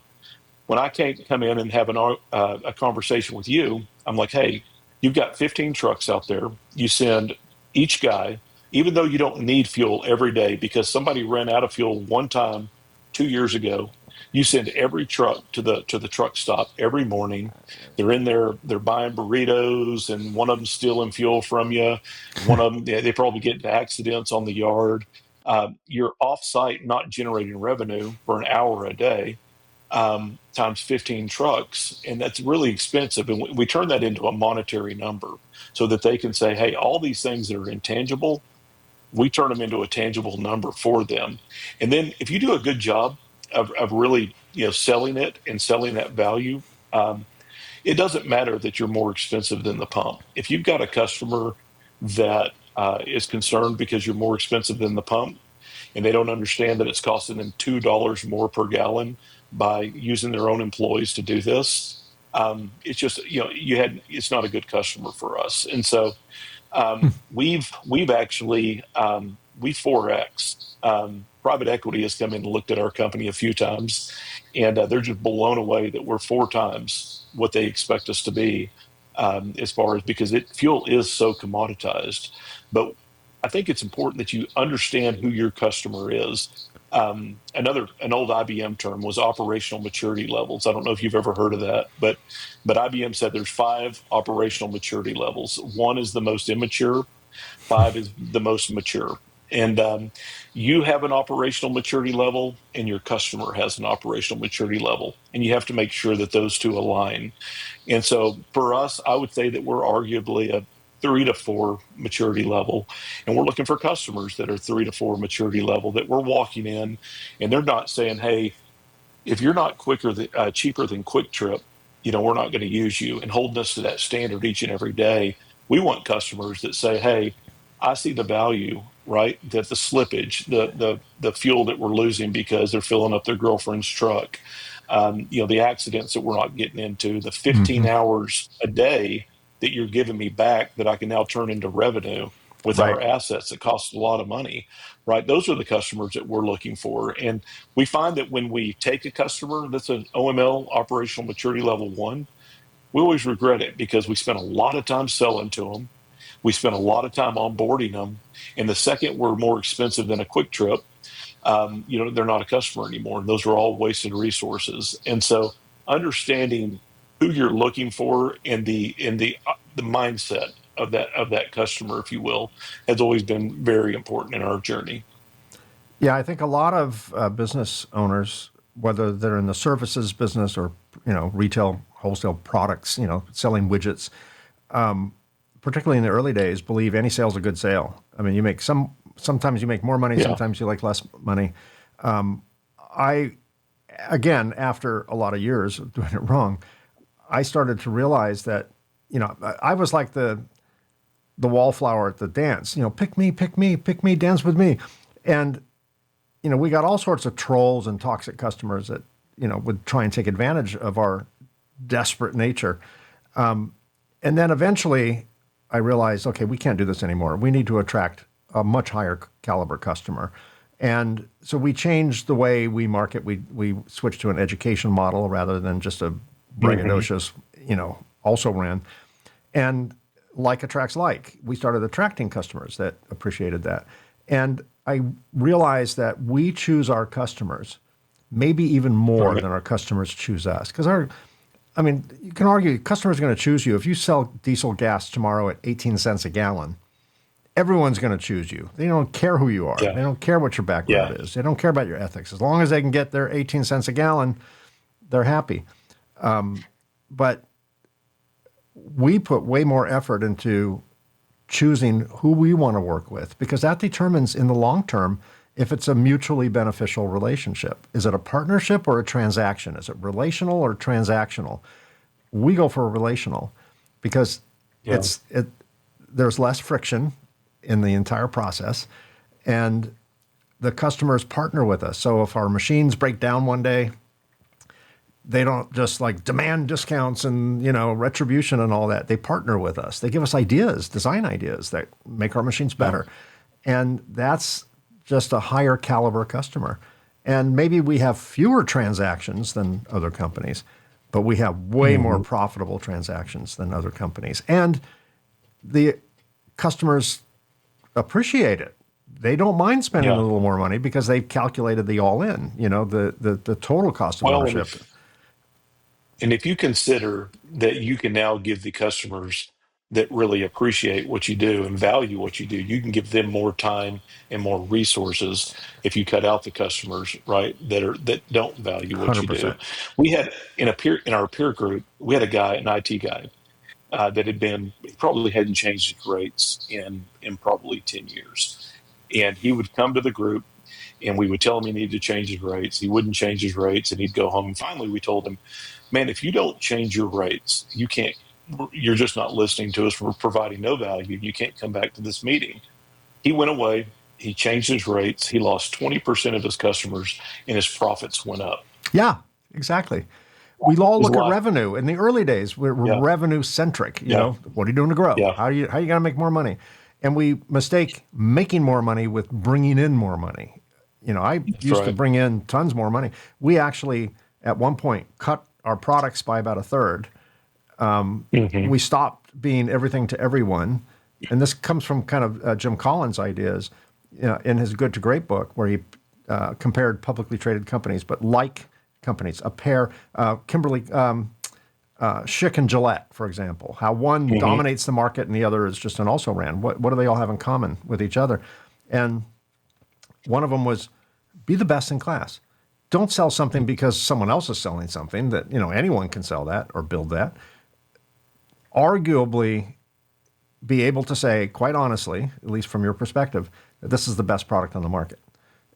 when I can't come in and have a conversation with you, I'm like, hey, you've got 15 trucks out there. You send each guy, even though you don't need fuel every day because somebody ran out of fuel one time 2 years ago. You send every truck to the truck stop every morning. They're in there, they're buying burritos, and one of them stealing fuel from you. One of them, they probably get into accidents on the yard. You're off site, not generating revenue for an hour a day, times 15 trucks, and that's really expensive. And we turn that into a monetary number so that they can say, hey, all these things that are intangible, we turn them into a tangible number for them. And then if you do a good job, of really selling it and selling that value. Um, it doesn't matter that you're more expensive than the pump. If you've got a customer that is concerned because you're more expensive than the pump, and they don't understand that it's costing them $2 more per gallon by using their own employees to do this, it's just it's not a good customer for us. And so we've actually we 4x. Private equity has come in and looked at our company a few times, and they're just blown away that we're 4 times what they expect us to be, as far as because fuel is so commoditized. But I think it's important that you understand who your customer is. An old IBM term was operational maturity levels. I don't know if you've ever heard of that, but IBM said there's 5 operational maturity levels. One is the most immature, 5 is the most mature. And you have an operational maturity level, and your customer has an operational maturity level, and you have to make sure that those two align. And so for us, I would say that we're arguably a 3 to 4 maturity level. And we're looking for customers that are 3 to 4 maturity level that we're walking in, and they're not saying, hey, if you're not cheaper than Quick Trip, we're not going to use you, and holding us to that standard each and every day. We want customers that say, hey, I see the value, right? That the slippage, the fuel that we're losing because they're filling up their girlfriend's truck, the accidents that we're not getting into, the 15 Hmm. hours a day that you're giving me back that I can now turn into revenue with Right. our assets that cost a lot of money, right? Those are the customers that we're looking for. And we find that when we take a customer that's an OML, operational maturity level 1, we always regret it because we spent a lot of time selling to them. We spent a lot of time onboarding them. And the second we're more expensive than a Quick Trip, they're not a customer anymore. And those are all wasted resources. And so understanding who you're looking for and the mindset of that customer, if you will, has always been very important in our journey. Yeah, I think a lot of business owners, whether they're in the services business or retail wholesale products, selling widgets, particularly in the early days, believe any sale's a good sale. I mean, sometimes you make more money, Yeah. sometimes you like less money. I again, after a lot of years of doing it wrong, I started to realize that I was like the wallflower at the dance. Pick me, pick me, pick me, dance with me, and we got all sorts of trolls and toxic customers that, would try and take advantage of our desperate nature. And then eventually I realized, okay, we can't do this anymore. We need to attract a much higher caliber customer. And so we changed the way we market. We switched to an education model rather than just a Hmm. braggadocious, also ran. And like attracts like. We started attracting customers that appreciated that. And I realized that we choose our customers maybe even more Right. than our customers choose us. Because you can argue customers are going to choose you. If you sell diesel gas tomorrow at 18 cents a gallon, everyone's going to choose you. They don't care who you are. Yeah. They don't care what your Yeah. background is. They don't care about your ethics. As long as they can get their 18 cents a gallon, they're happy. But we put way more effort into choosing who we want to work with because that determines in the long term if it's a mutually beneficial relationship. Is it a partnership or a transaction? Is it relational or transactional? We go for a relational because Yeah. there's less friction in the entire process and the customers partner with us. So if our machines break down one day, they don't just like demand discounts and retribution and all that. They partner with us. They give us ideas, design ideas that make our machines Yeah. better, and that's just a higher caliber customer. And maybe we have fewer transactions than other companies, but we have way more Hmm. profitable transactions than other companies, and the customers appreciate it. They don't mind spending a Yeah. little more money because they've calculated the all in, the total cost of Well, and ownership. if you consider that you can now give the customers that really appreciate what you do and value what you do, you can give them more time and more resources if you cut out the customers, right, that don't value what you do. 100%. We had in our peer group, we had a guy, an IT guy, that he probably hadn't changed his rates in probably 10 years. And he would come to the group and we would tell him he needed to change his rates. He wouldn't change his rates, and he'd go home. And finally, we told him, "Man, if you don't change your rates, you can't. You're just not listening to us. We're providing no value. You can't come back to this meeting." He went away. He changed his rates. He lost 20% of his customers, and his profits went up. Yeah, exactly. We all His look at life. revenue. In the early days, we're Yeah, revenue centric. You yeah, know, what are you doing to grow? yeah. How you got to make more money? And we mistake making more money with bringing in more money. You know, I That's used to right. bring in tons more money. We actually, at one point, cut our products by about a third. Hmm. We stopped being everything to everyone. And this comes from kind of Jim Collins' ideas, you know, in his Good to Great book, where he compared publicly traded companies, but like companies, a pair, Kimberly Schick and Gillette, for example, how one Hmm. dominates the market and the other is just an also ran. What do they all have in common with each other? And one of them was be the best in class. Don't sell something because someone else is selling something that, you know, anyone can sell that or build that. Arguably, be able to say, quite honestly, at least from your perspective, that this is the best product on the market.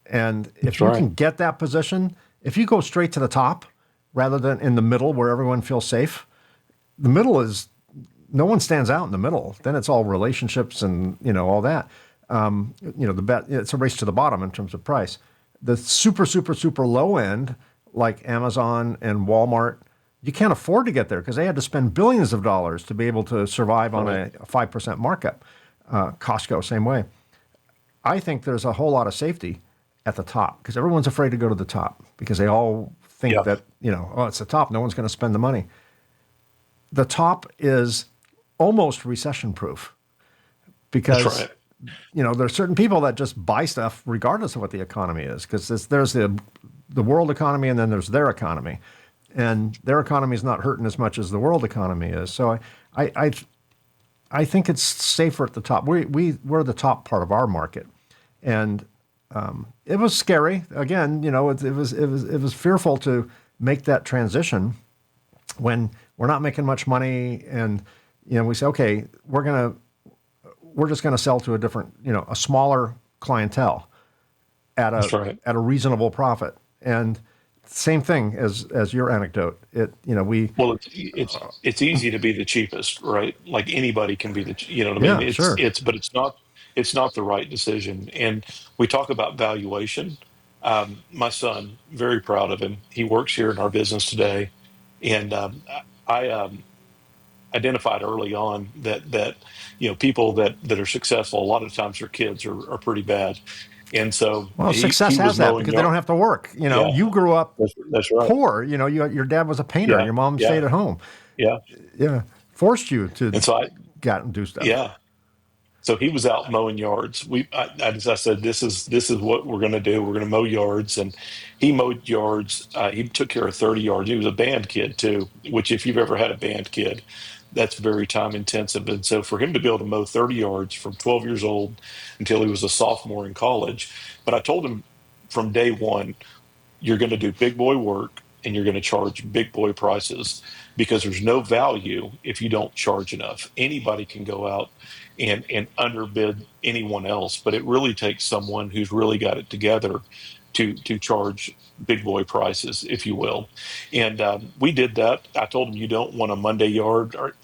And if That's you right. can get that position, if you go straight to the top rather than in the middle where everyone feels safe, the middle is no one stands out in the middle. Then it's all relationships and you know all that. You know the bet. It's a race to the bottom in terms of price. The super low end like Amazon and Walmart, you can't afford to get there because they had to spend billions of dollars to be able to survive on Right. a 5% markup. Costco, same way. I think there's a whole lot of safety at the top because everyone's afraid to go to the top because they all think Yeah. that, you know, oh, it's the top. No one's going to spend the money. The top is almost recession proof That's because, right. you know, there's certain people that just buy stuff regardless of what the economy is because there's the world economy and then there's their economy. And their economy is not hurting as much as the world economy is. So I, I, I think it's safer at the top. We're the top part of our market, and it was scary. Again, you know, it was fearful to make that transition when we're not making much money, and you know, we say, okay, we're just gonna sell to a different, you know, a smaller clientele at That's a right. at a reasonable profit, and same thing as your anecdote. It, you know, we Well, it's easy to be the cheapest, right? Like anybody can be you know what I mean? yeah, sure. But it's not the right decision. And we talk about valuation. My son, very proud of him. He works here in our business today, and I identified early on that people that are successful a lot of times their kids are pretty bad, and so Well, he success was has that mowing because they yard. don't have to work. You know, Yeah, you grew up that's right. poor. You know, your dad was a painter. Yeah, Your mom yeah, stayed at home. yeah. Yeah, forced you to And so get out and do stuff. yeah. So he was out mowing yards. I said, this is what we're going to do. We're going to mow yards, and he mowed yards. He took care of 30 yards. He was a band kid too, which if you've ever had a band kid, that's very time intensive. And so for him to be able to mow 30 yards from 12 years old until he was a sophomore in college, but I told him from day one, you're going to do big boy work and you're going to charge big boy prices because there's no value if you don't charge enough. Anybody can go out and underbid anyone else, but it really takes someone who's really got it together to charge big boy prices, if you will. And we did that. I told him, you don't want a Monday yard, or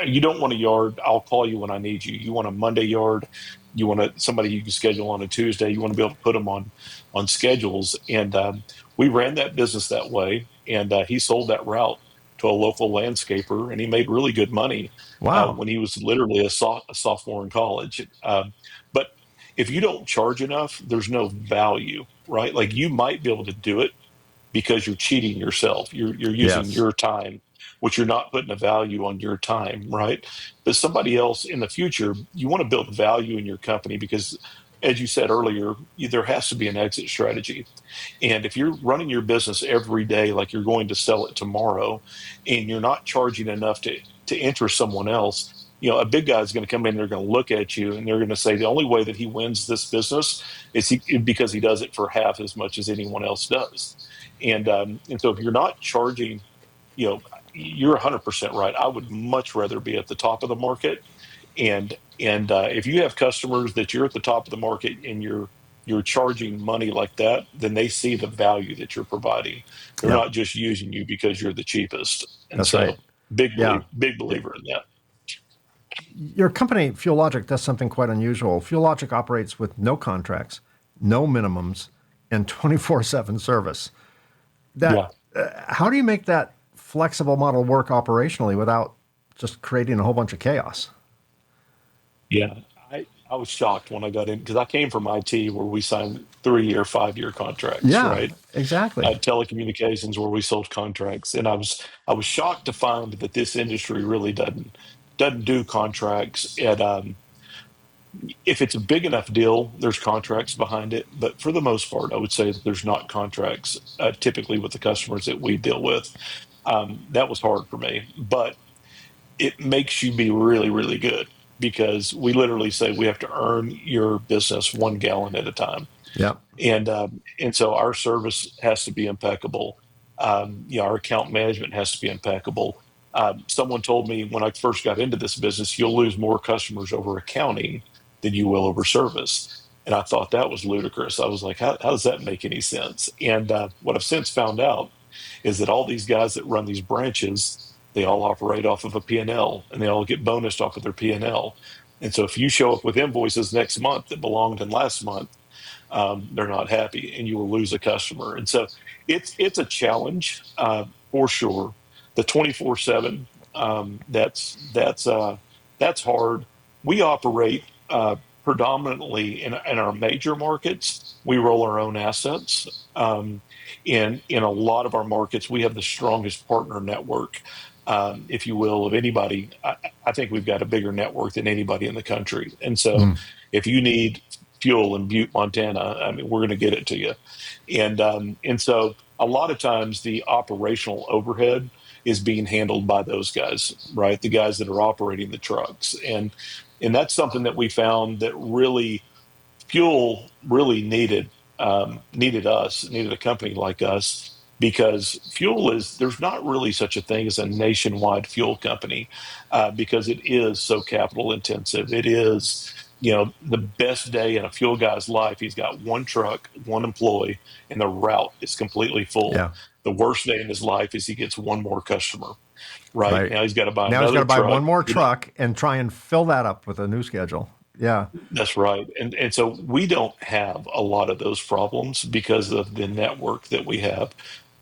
you don't want a yard. I'll call you when I need you. You want a Monday yard. You want somebody you can schedule on a Tuesday. You want to be able to put them on schedules. And we ran that business that way, and he sold that route to a local landscaper, and he made really good money Wow. when he was literally a sophomore in college. But if you don't charge enough, there's no value, right? Like you might be able to do it because you're cheating yourself. You're using Yes. your time, which you're not putting a value on your time, right? But somebody else in the future, you want to build value in your company because, as you said earlier, there has to be an exit strategy. And if you're running your business every day like you're going to sell it tomorrow, and you're not charging enough to interest someone else, a big guy is going to come in, they're going to look at you and they're going to say the only way that he wins this business is because he does it for half as much as anyone else does. And so if you're not charging, you're 100% right. I would much rather be at the top of the market, and if you have customers that you're at the top of the market and you're charging money like that, then they see the value that you're providing. They're Yep, not just using you because you're the cheapest. And that's right. so Yeah. big believer in that. Your company, Fuel Logic, does something quite unusual. Fuel Logic operates with no contracts, no minimums, and 24/7 service. That Yeah. How do you make that flexible model work operationally without just creating a whole bunch of chaos? Yeah. I was shocked when I got in because I came from IT where we signed 3-year, 5-year contracts, Yeah, right? exactly. Telecommunications where we sold contracts, and I was shocked to find that this industry really doesn't do contracts. At If it's a big enough deal, there's contracts behind it, but for the most part, I would say that there's not contracts typically with the customers that we deal with. That was hard for me, but it makes you be really, really good because we literally say we have to earn your business 1 gallon at a time, Yep. and so our service has to be impeccable. Our account management has to be impeccable. Someone told me when I first got into this business, you'll lose more customers over accounting than you will over service. And I thought that was ludicrous. I was like, how does that make any sense? And what I've since found out is that all these guys that run these branches, they all operate off of a P&L and they all get bonused off of their P&L. And so if you show up with invoices next month that belonged in last month, they're not happy and you will lose a customer. And so it's a challenge for sure. The 24/7, that's hard. We operate predominantly in our major markets. We roll our own assets. In a lot of our markets, we have the strongest partner network, if you will, of anybody. I think we've got a bigger network than anybody in the country. And so Mm. if you need fuel in Butte, Montana, I mean, we're going to get it to you. And so a lot of times the operational overhead is being handled by those guys, right? The guys that are operating the trucks. And that's something that we found that really fuel really needed a company like us because fuel is there's not really such a thing as a nationwide fuel company because it is so capital intensive. It is, the best day in a fuel guy's life. He's got one truck, one employee, and the route is completely full. Yeah. The worst day in his life is he gets one more customer. Right Right. now, he's got to buy Now he's got another to buy truck. one more truck and try and fill that up with a new schedule. Yeah. That's right. And so we don't have a lot of those problems because of the network that we have.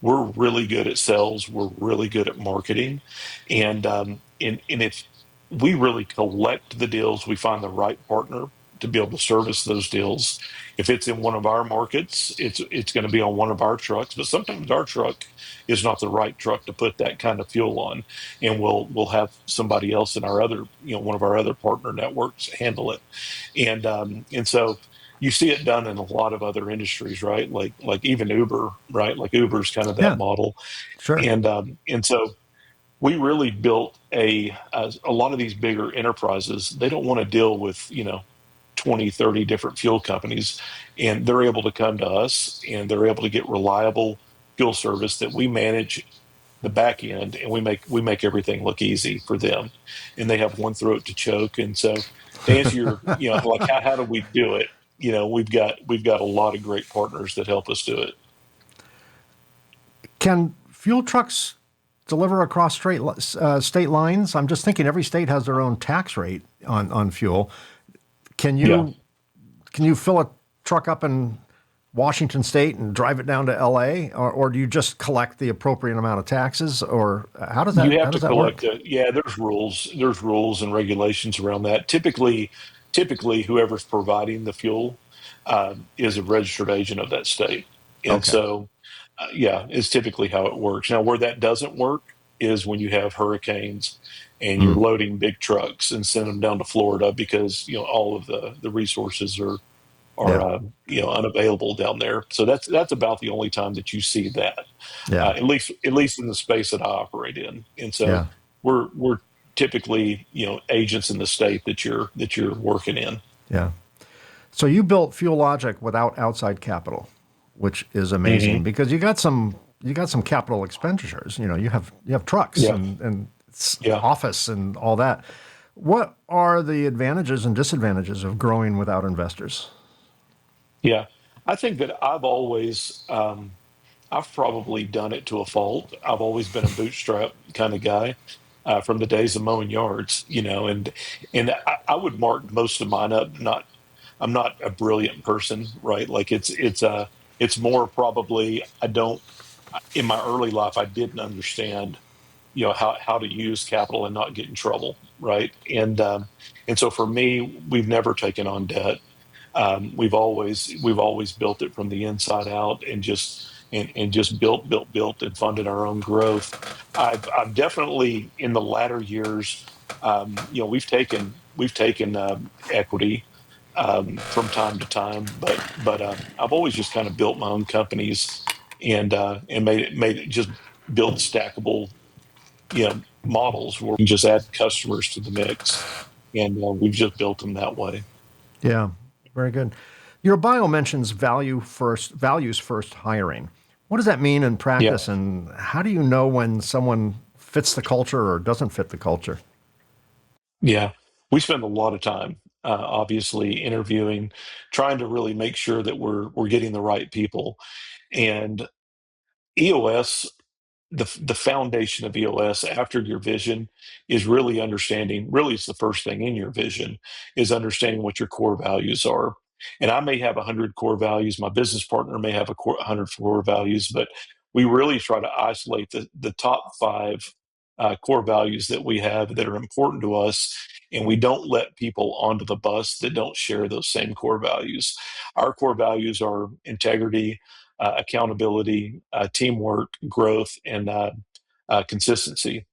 We're really good at sales. We're really good at marketing. And if we really collect the deals, we find the right partner to be able to service those deals. If it's in one of our markets, it's going to be on one of our trucks. But sometimes our truck is not the right truck to put that kind of fuel on, and we'll have somebody else in our other, one of our other partner networks handle it. And so you see it done in a lot of other industries, right? Like even Uber, right? Like Uber's kind of that Yeah. model. Sure. And so we really built a lot of these bigger enterprises. They don't want to deal with 20, 30 different fuel companies, and they're able to come to us and they're able to get reliable fuel service that we manage the back end, and we make everything look easy for them, and they have one throat to choke. And so to answer your, like how do we do it, we've got a lot of great partners that help us do it. Can fuel trucks deliver across state lines? I'm just thinking every state has their own tax rate on fuel. Can Yeah. you can you fill a truck up in Washington State and drive it down to L.A. Or do you just collect the appropriate amount of taxes? Or You how have does to that collect work? it. Yeah, there's rules and regulations around that. Typically, whoever's providing the fuel is a registered agent of that state, and Okay. so yeah, is typically how it works. Now, where that doesn't work is when you have hurricanes and you're Mm. loading big trucks and send them down to Florida because all of the resources are Yeah. unavailable down there. So that's about the only time that you see that, Yeah. at least in the space that I operate in. And so Yeah. we're typically agents in the state that you're working in. Yeah. So you built Fuel Logic without outside capital, which is amazing Hmm. because you got some capital expenditures. You have trucks Yeah, and yeah, office and all that. What are the advantages and disadvantages of growing without investors? yeah. I think that I've probably done it to a fault. I've always been a bootstrap kind of guy from the days of mowing yards, and I would mark most of mine up. I'm not a brilliant person, right? Like it's more probably I don't in my early life I didn't understand how to use capital and not get in trouble, right? And so for me, we've never taken on debt. We've always built it from the inside out and just built and funded our own growth. I've definitely in the latter years, we've taken equity from time to time, but I've always just kind of built my own companies and made it just build stackable models where we can just add customers to the mix, and we've just built them that way. Yeah, very good. Your bio mentions values first hiring. What does that mean in Yeah. practice, and how do you know when someone fits the culture or doesn't fit the culture? Yeah, we spend a lot of time, obviously, interviewing, trying to really make sure that we're getting the right people. And EOS, the foundation of EOS after your vision is really understanding. Really, it's the first thing in your vision is understanding what your core values are. And I may have 100 core values. My business partner may have 100 core values, but we really try to isolate the top five core values that we have that are important to us, and we don't let people onto the bus that don't share those same core values. Our core values are integrity, accountability, teamwork, growth, and consistency.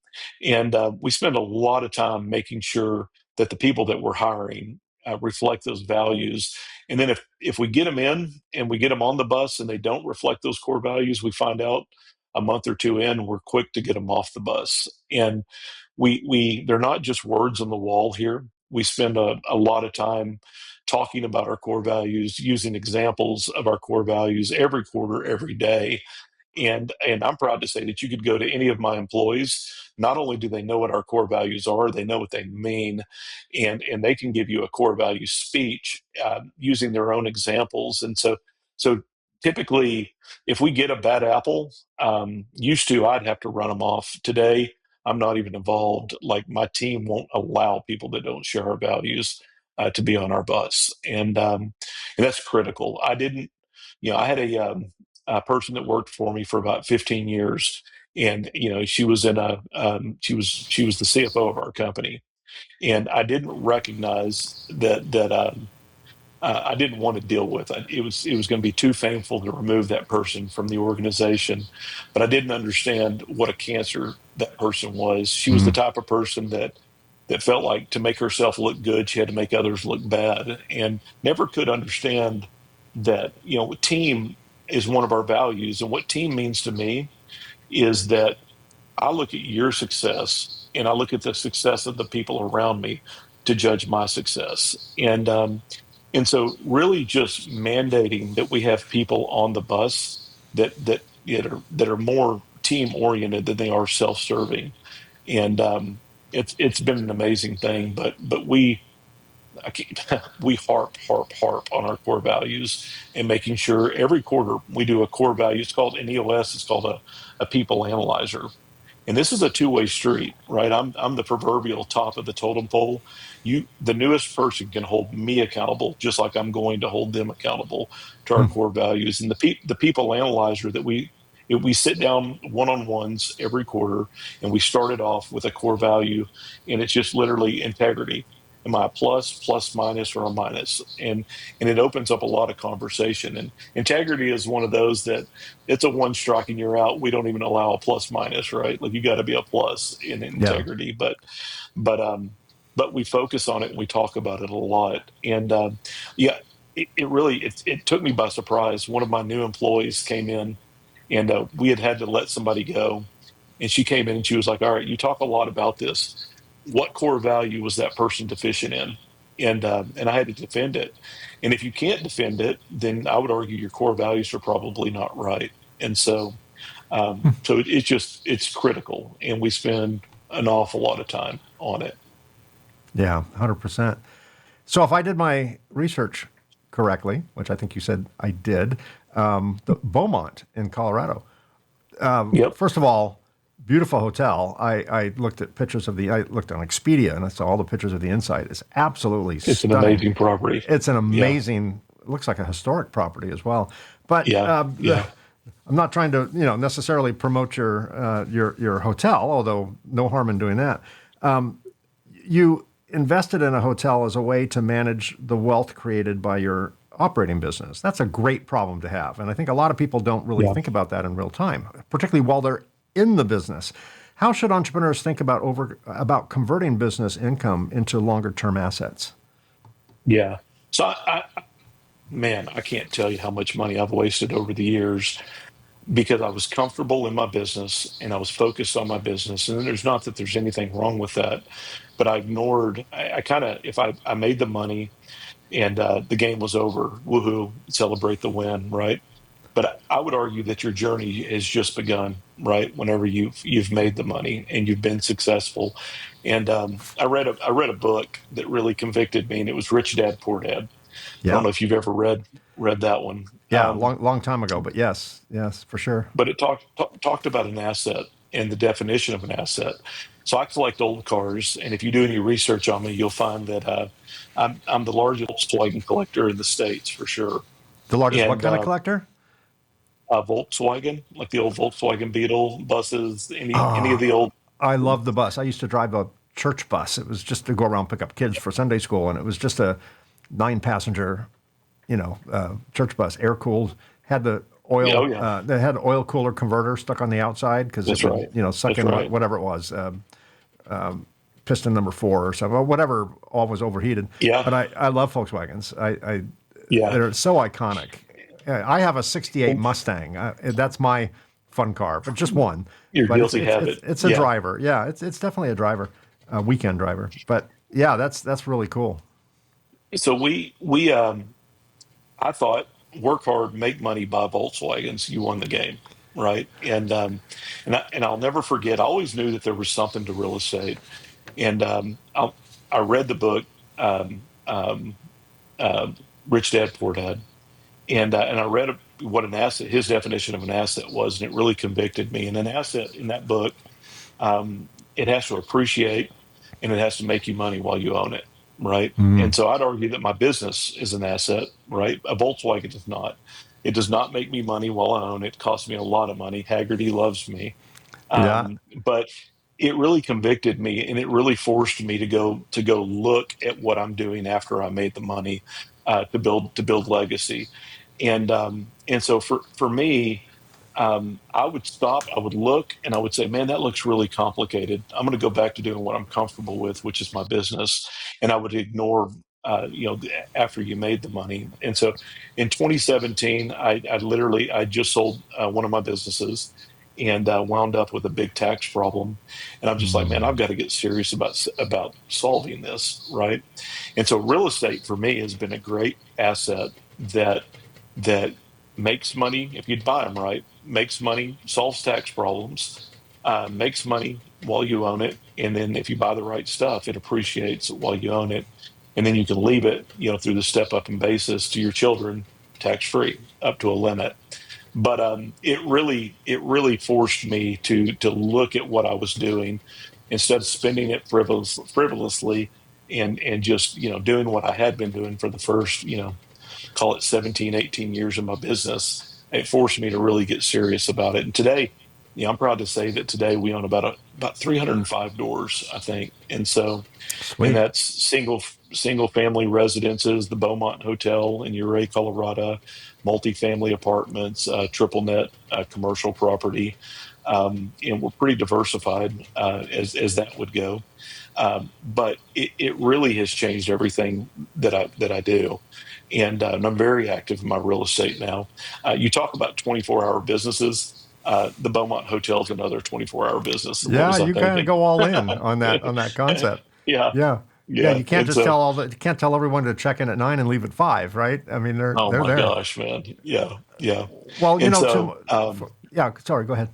And we spend a lot of time making sure that the people that we're hiring reflect those values. And then if we get them in and we get them on the bus and they don't reflect those core values, we find out a month or two in, we're quick to get them off the bus. And we they're not just words on the wall here. We spend a lot of time talking about our core values, using examples of our core values every quarter, every day. And I'm proud to say that you could go to any of my employees. Not only do they know what our core values are, they know what they mean, and they can give you a core value speech using their own examples. And so typically, if we get a bad apple, used to I'd have to run them off. Today, I'm not even involved. Like my team won't allow people that don't share our values to be on our bus, and that's critical. I had a person that worked for me for about 15 years, and she was she was the CFO of our company, and I didn't recognize that I didn't want to deal with it. It was going to be too painful to remove that person from the organization, but I didn't understand what a cancer that person was. She was the Mm, type of person that felt like to make herself look good, she had to make others look bad, and never could understand that team is one of our values, and what team means to me is that I look at your success and I look at the success of the people around me to judge my success. And so really just mandating that we have people on the bus that are more team oriented than they are self-serving. And it's been an amazing thing, but I keep, we harp on our core values and making sure every quarter we do a core value. It's called in EOS, it's called a people analyzer. And this is a two-way street, right? I'm the proverbial top of the totem pole. The newest person can hold me accountable, just like I'm going to hold them accountable to our mm, core values. And the people analyzer that we sit down one-on-ones every quarter, and we start it off with a core value, and it's just literally integrity. Am I a plus, plus, minus, or a minus? And it opens up a lot of conversation. And integrity is one of those that it's a one strike and you're out. We don't even allow a plus minus, right? Like you got to be a plus in yeah. integrity, but but we focus on it and we talk about it a lot. And yeah, it really it took me by surprise. One of my new employees came in, and we had to let somebody go, and she came in and she was like, "All right, you talk a lot about this. What core value was that person deficient in?" And I had to defend it. And if you can't defend it, then I would argue your core values are probably not right. And so it's critical, and we spend an awful lot of time on it. Yeah, 100%. So if I did my research correctly, which I think you said I did, the Beaumont in Colorado. Yep. First of all, beautiful hotel. I looked at pictures of I looked on Expedia and I saw all the pictures of the inside. It's absolutely It's an stunning. amazing property. It's an Yeah. amazing, it looks like a historic property as well. But Yeah. Yeah. I'm not trying to, necessarily promote your hotel, although no harm in doing that. You invested in a hotel as a way to manage the wealth created by your operating business. That's a great problem to have. And I think a lot of people don't really Yeah. think about that in real time, particularly while they're in the business. How should entrepreneurs think about converting business income into longer term assets? Yeah. So man, I can't tell you how much money I've wasted over the years because I was comfortable in my business and I was focused on my business. And there's not that there's anything wrong with that, but I kind of, if I made the money and the game was over, woohoo, celebrate the win, right? But I would argue that your journey has just begun, right? Whenever you've made the money and you've been successful. And I read a book that really convicted me, and it was Rich Dad Poor Dad. I don't Yeah. know if you've ever read that one. Yeah, long time ago, but yes, for sure. But it talked about an asset and the definition of an asset. So I collect old cars, and if you do any research on me, you'll find that I'm the largest Volkswagen collector in the states for sure. The largest what And kind of collector? Volkswagen, like the old Volkswagen Beetle buses, any of the old. I love the bus. I used to drive a church bus. It was just to go around pick up kids for Sunday school, and it was just a 9 passenger, church bus, air cooled. Had the Yeah, oh oil. yeah, They had oil cooler converter stuck on the outside because it that's would, right, suck that's in right. whatever it was, piston number 4 or something, or whatever. All was overheated. Yeah, But I love Volkswagens. yeah. They're so iconic. I have a '68 Well, Mustang. That's my fun car, but just one. your But it's guilty it's it's habit. it's a Yeah. driver. Yeah, it's definitely a driver, a weekend driver. But yeah, that's really cool. So I thought work hard, make money, buy Volkswagens. You won the game, right? And I'll never forget. I always knew that there was something to real estate, and I read the book, um, uh, Rich Dad Poor Dad, and I read what an asset, his definition of an asset was, and it really convicted me. And an asset in that book, it has to appreciate and it has to make you money while you own it, right? And so I'd argue that my business is an asset, right? A Volkswagen does not. It does not make me money while I own it. It costs me a lot of money. Haggerty loves me, Yeah, but it really convicted me, and it really forced me to go look at what I'm doing after I made the money to build legacy, and so for me, I would stop, I would look, and I would say, man, that looks really complicated. I'm going to go back to doing what I'm comfortable with, which is my business, and I would ignore. After you made the money, and so in 2017, I just sold one of my businesses, and wound up with a big tax problem. And I'm just like, man, I've got to get serious about solving this, right? And so real estate for me has been a great asset that makes money if you buy them right, makes money, solves tax problems, makes money while you own it, and then if you buy the right stuff, it appreciates while you own it, and then you can leave it, through the step up in basis to your children tax free up to a limit. But it really forced me to look at what I was doing instead of spending it frivolously and just doing what I had been doing for the first call it 17, 18 years of my business. It forced me to really get serious about it. And today, I'm proud to say that today we own about 305 doors, I think. And sweet. that's single family residences, the Beaumont Hotel in Ouray, Colorado, multifamily apartments, triple net commercial property, and we're pretty diversified as that would go. But it really has changed everything that I do, and I'm very active in my real estate now. You talk about 24-hour businesses. The Beaumont Hotel is another 24-hour business. What Yeah, was I you kind of thinking? go all in on that concept. Yeah, Yeah, yeah. yeah. You can't And just so, you can't tell everyone to check in at 9 and leave at 5, right? I mean, oh they're my there. gosh, man. Yeah, yeah. Well, And so, yeah. Sorry, go ahead.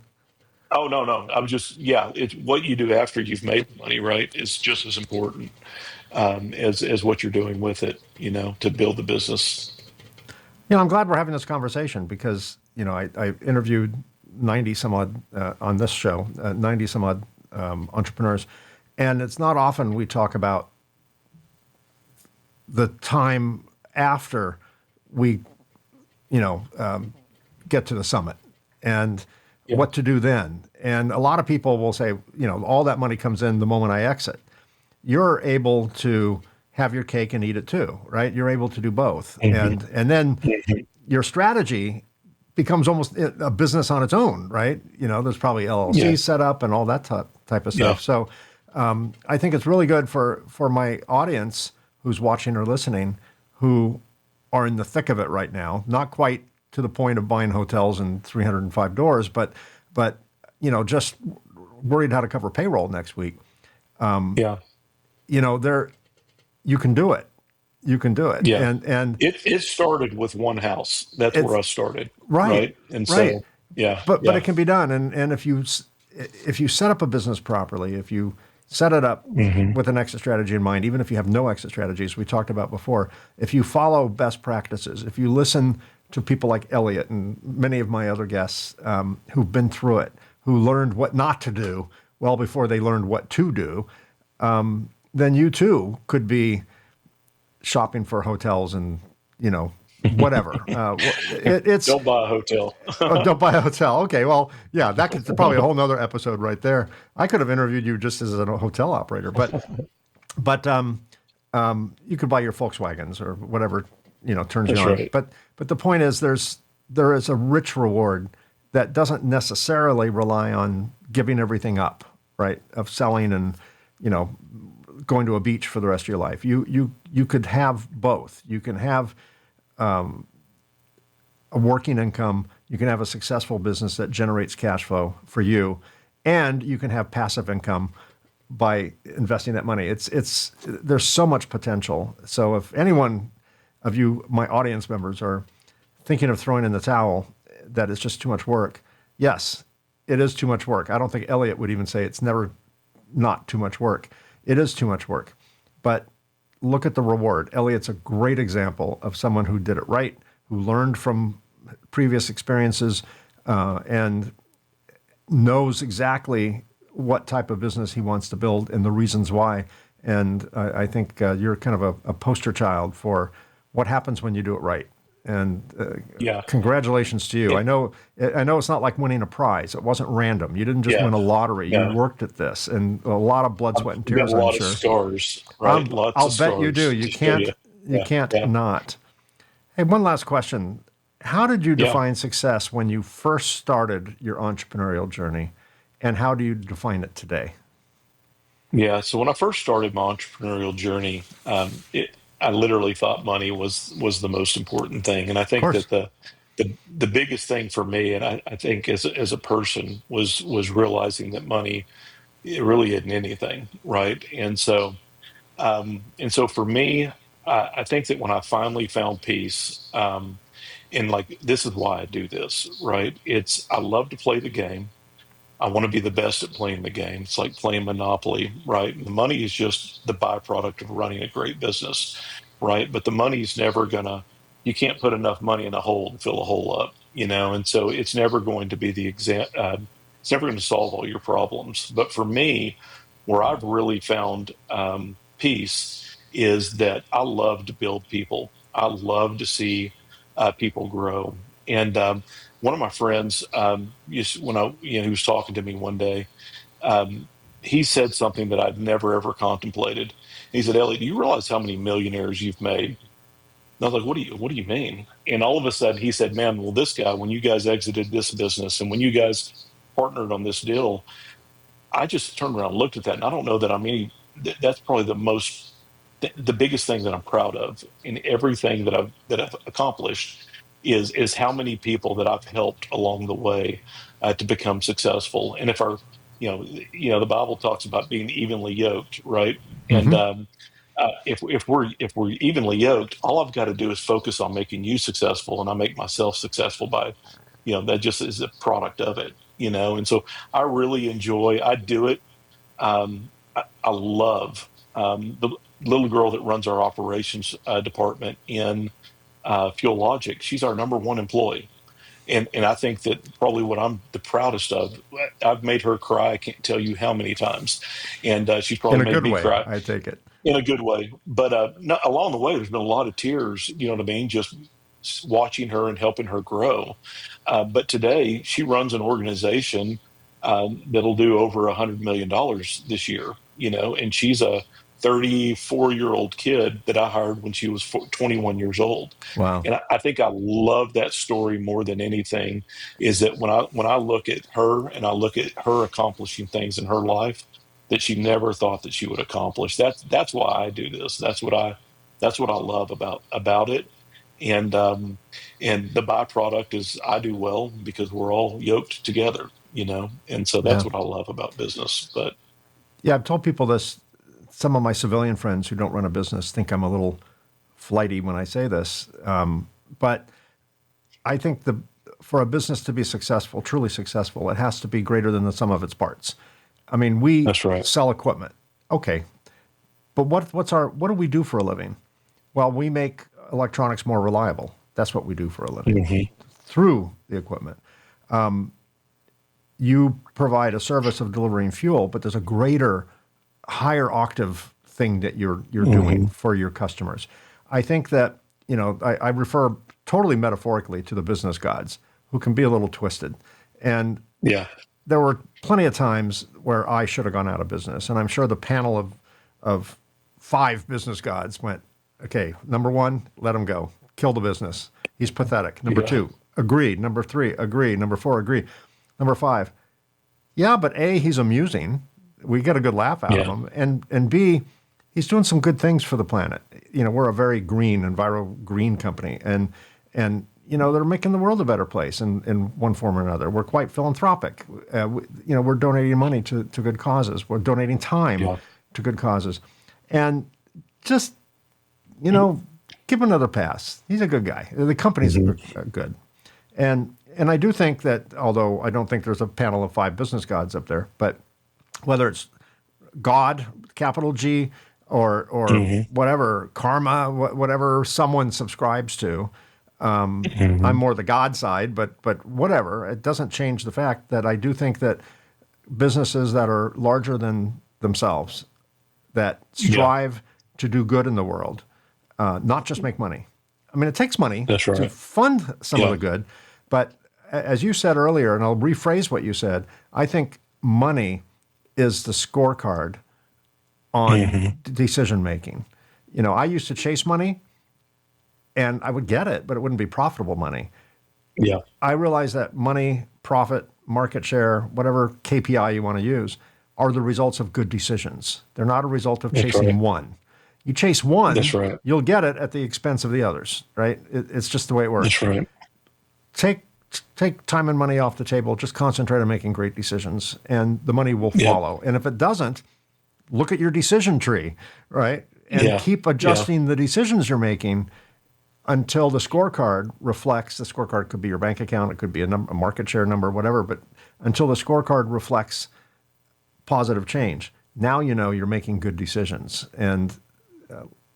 oh no, no. I'm just, yeah. It's what you do after you've made the money, right? Is just as important as what you're doing with it. To build the business. I'm glad we're having this conversation because, I interviewed 90 some odd on this show, 90 some odd entrepreneurs. And it's not often we talk about the time after we, you know, um, get to the summit and Yeah. what to do then. And a lot of people will say, all that money comes in the moment I exit. You're able to have your cake and eat it too, right? You're able to do both. Hmm. And then Hmm. your strategy becomes almost a business on its own, right? There's probably Yeah. LLC set up and all that type of Yeah. stuff. So I think it's really good for my audience who's watching or listening, who are in the thick of it right now, not quite to the point of buying hotels and 305 doors, but just worried how to cover payroll next week. Yeah. There you can do it. You can do it, Yeah. and It started with one house. That's where it's I started, right, right? And right. so, yeah, But yeah. it can be done, and if you set up a business properly, if you set it up Hmm. with an exit strategy in mind, even if you have no exit strategies we talked about before, if you follow best practices, if you listen to people like Elliot and many of my other guests who've been through it, who learned what not to do well before they learned what to do, then you too could be shopping for hotels and whatever. It's Don't buy a hotel. Oh, don't buy a hotel. Okay, well, yeah, that could probably a whole nother episode right there. I could have interviewed you just as a hotel operator, but you could buy your Volkswagens or whatever turns you That's on. right. But the point is, there is a rich reward that doesn't necessarily rely on giving everything up, right? Of selling and you know going to a beach for the rest of your life. You could have both. You can have a working income, you can have a successful business that generates cash flow for you, and you can have passive income by investing that money. It's there's so much potential. So if anyone of you, my audience members, are thinking of throwing in the towel, that it's just too much work. Yes, it is too much work. I don't think Elliot would even say it's never not too much work. It is too much work. But look at the reward. Elliot's a great example of someone who did it right, who learned from previous experiences, and knows exactly what type of business he wants to build and the reasons why. And I think you're kind of a poster child for what happens when you do it right. And Yeah. congratulations to you. I It, know, I know it's not like winning a prize. It wasn't random. You didn't just yeah. win a lottery. You Yeah. worked at this, and a lot of blood, I've sweat, and got tears, a I'm lot of sure. scars, right? Lots I'll of bet you do. scars to show you. You Yeah. can't Yeah. not. Hey, one last question. How did you Yeah. define success when you first started your entrepreneurial journey, and how do you define it today? Yeah. So when I first started my entrepreneurial journey, I literally thought money was the most important thing, and I Of think course. that the biggest thing for me, and I think as a person, was realizing that money, it really isn't anything, right? And so for me, I think that when I finally found peace, and like this is why I do this, right? It's I love to play the game. I want to be the best at playing the game. It's like playing Monopoly, right? The money is just the byproduct of running a great business, right? But the money's never gonna, you can't put enough money in a hole to fill a hole up, And so it's never going to be it's never going to solve all your problems. But for me, where I've really found peace is that I love to build people. I love to see people grow. And one of my friends, when he was talking to me one day, um, he said something that I'd never ever contemplated. He said, "Ellie, do you realize how many millionaires you've made?" And I was like, what do you mean?" And all of a sudden he said, "Man, well, this guy, when you guys exited this business and when you guys partnered on this deal, I just turned around and looked at that, and I don't know that I'm any. That's probably the biggest thing that I'm proud of in everything that I've accomplished is how many people that I've helped along the way to become successful. And if our, the Bible talks about being evenly yoked, right? And Hmm. if we're evenly yoked, all I've got to do is focus on making you successful, and I make myself successful by, that just is a product of it. And so I really enjoy. I do it. I love the little girl that runs our operations department in. Fuel Logic. She's our number one employee. And I think that probably what I'm the proudest of, I've made her cry. I can't tell you how many times. And she's In probably a made good me way, cry I take it. in a good way. But no, along the way, there's been a lot of tears, you know what I mean? Just watching her and helping her grow. But today, she runs an organization that'll do over $100 million this year, you know, and she's a 34-year-old kid that I hired when she was 21 years old. Wow. And I think I love that story more than anything. Is that when I look at her and I look at her accomplishing things in her life that she never thought that she would accomplish. That's why I do this. That's what I love about it. And and the byproduct is I do well because we're all yoked together, you know. And so that's Yeah. what I love about business. But Yeah, I've told people this. Some of my civilian friends who don't run a business think I'm a little flighty when I say this. But I think for a business to be successful, truly successful, it has to be greater than the sum of its parts. I mean, we that's right. sell equipment. Okay. But what do we do for a living? Well, we make electronics more reliable. That's what we do for a living Hmm. through the equipment. You provide a service of delivering fuel, but there's a greater, higher octave thing that you're doing for your customers. I think that, I refer totally metaphorically to the business gods who can be a little twisted. And Yeah. there were plenty of times where I should have gone out of business. And I'm sure the panel of 5 business gods went, okay, number 1, let him go. Kill the business. He's pathetic. Number Yeah. 2, agree. Number 3, agree. Number 4, agree. Number 5, yeah, but A, he's amusing. We get a good laugh out of Yeah. him. And B, he's doing some good things for the planet. We're a very green, green company. And they're making the world a better place in one form or another. We're quite philanthropic. We're donating money to good causes. We're donating time Yeah. to good causes. And just, give him another pass. He's a good guy. The company's good. And I do think that, although I don't think there's a panel of 5 business gods up there, but whether it's God, capital G, or whatever, karma, whatever someone subscribes to, I'm more the God side, but whatever. It doesn't change the fact that I do think that businesses that are larger than themselves, that Yeah. strive to do good in the world, not just make money. I mean, it takes money That's to right. fund some of Yeah. the good, but as you said earlier, and I'll rephrase what you said, I think money is the scorecard on decision making. I used to chase money and I would get it, but it wouldn't be profitable money. Yeah. I realize that money, profit, market share, whatever KPI you want to use, are the results of good decisions. They're not a result of That's chasing right. one. You chase one, That's right. you'll get it at the expense of the others, right? It's just the way it works. That's right. Take take time and money off the table. Just concentrate on making great decisions, and the money will Yeah. follow. And if it doesn't, look at your decision tree, right? And Yeah. keep Yeah. adjusting the decisions you're making until the scorecard reflects. The scorecard could be your bank account, it could be a market share number, whatever. But until the scorecard reflects positive change, now you're making good decisions, and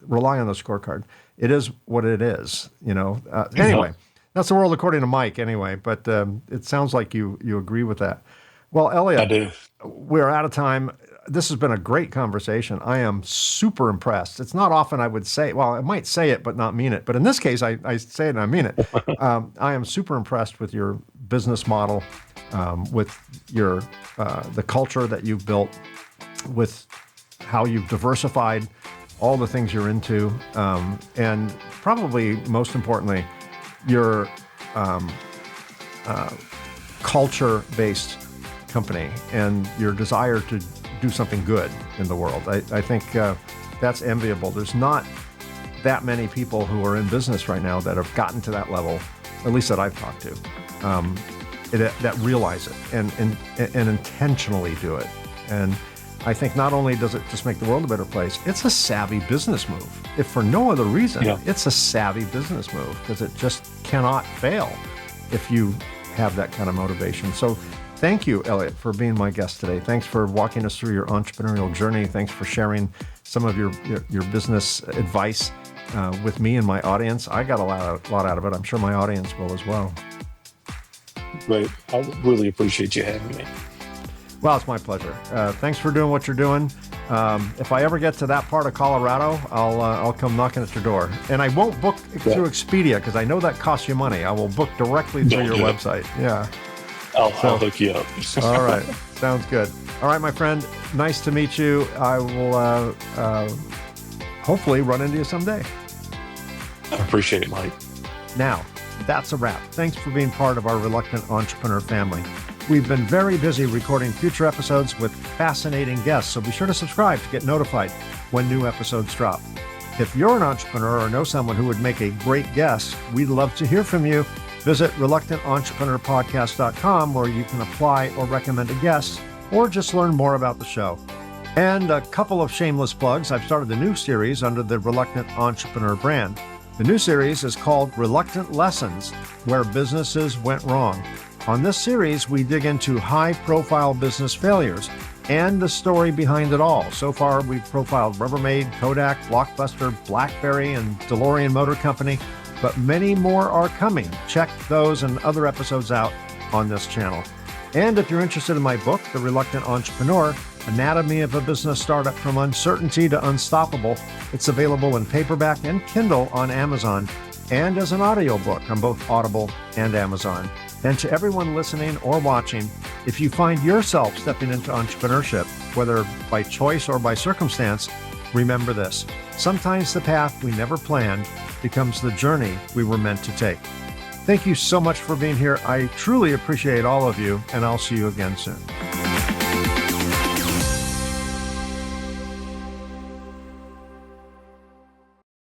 rely on the scorecard. It is what it is, Yeah. Anyway, that's the world according to Mike. Anyway, but it sounds like you agree with that. Well, I Eliot, do. we're out of time. This has been a great conversation. I am super impressed. It's not often I would say, well, I might say it but not mean it. But in this case, I say it and I mean it. I am super impressed with your business model, with your the culture that you've built, with how you've diversified all the things you're into, and probably most importantly, your culture-based company and your desire to do something good in the world. I think that's enviable. There's not that many people who are in business right now that have gotten to that level, at least that I've talked to, that realize it and intentionally do it. And I think not only does it just make the world a better place, it's a savvy business move. If for no other reason, Yeah. it's a savvy business move because it just cannot fail if you have that kind of motivation. So thank you, Eliot, for being my guest today. Thanks for walking us through your entrepreneurial journey. Thanks for sharing some of your business advice. with me and my audience. I got a lot out of it. I'm sure my audience will as well. Great. I really appreciate you having me. Well, it's my pleasure. Thanks for doing what you're doing. If I ever get to that part of Colorado, I'll come knocking at your door. And I won't book through Expedia because I know that costs you money. I will book directly through your website. Yeah. I'll hook you up. All right. Sounds good. All right, my friend. Nice to meet you. I will hopefully run into you someday. I appreciate it, Mike. Now, that's a wrap. Thanks for being part of our Reluctant Entrepreneur family. We've been very busy recording future episodes with fascinating guests, so be sure to subscribe to get notified when new episodes drop. If you're an entrepreneur or know someone who would make a great guest, we'd love to hear from you. Visit reluctantentrepreneur.podcast.com where you can apply or recommend a guest or just learn more about the show. And a couple of shameless plugs. I've started a new series under the Reluctant Entrepreneur brand. The new series is called Reluctant Lessons, Where Businesses Went Wrong. On this series, we dig into high-profile business failures and the story behind it all. So far, we've profiled Rubbermaid, Kodak, Blockbuster, BlackBerry, and DeLorean Motor Company, but many more are coming. Check those and other episodes out on this channel. And if you're interested in my book, The Reluctant Entrepreneur, Anatomy of a Business Startup from Uncertainty to Unstoppable, it's available in paperback and Kindle on Amazon and as an audiobook on both Audible and Amazon. And to everyone listening or watching, if you find yourself stepping into entrepreneurship, whether by choice or by circumstance, remember this. Sometimes the path we never planned becomes the journey we were meant to take. Thank you so much for being here. I truly appreciate all of you, and I'll see you again soon.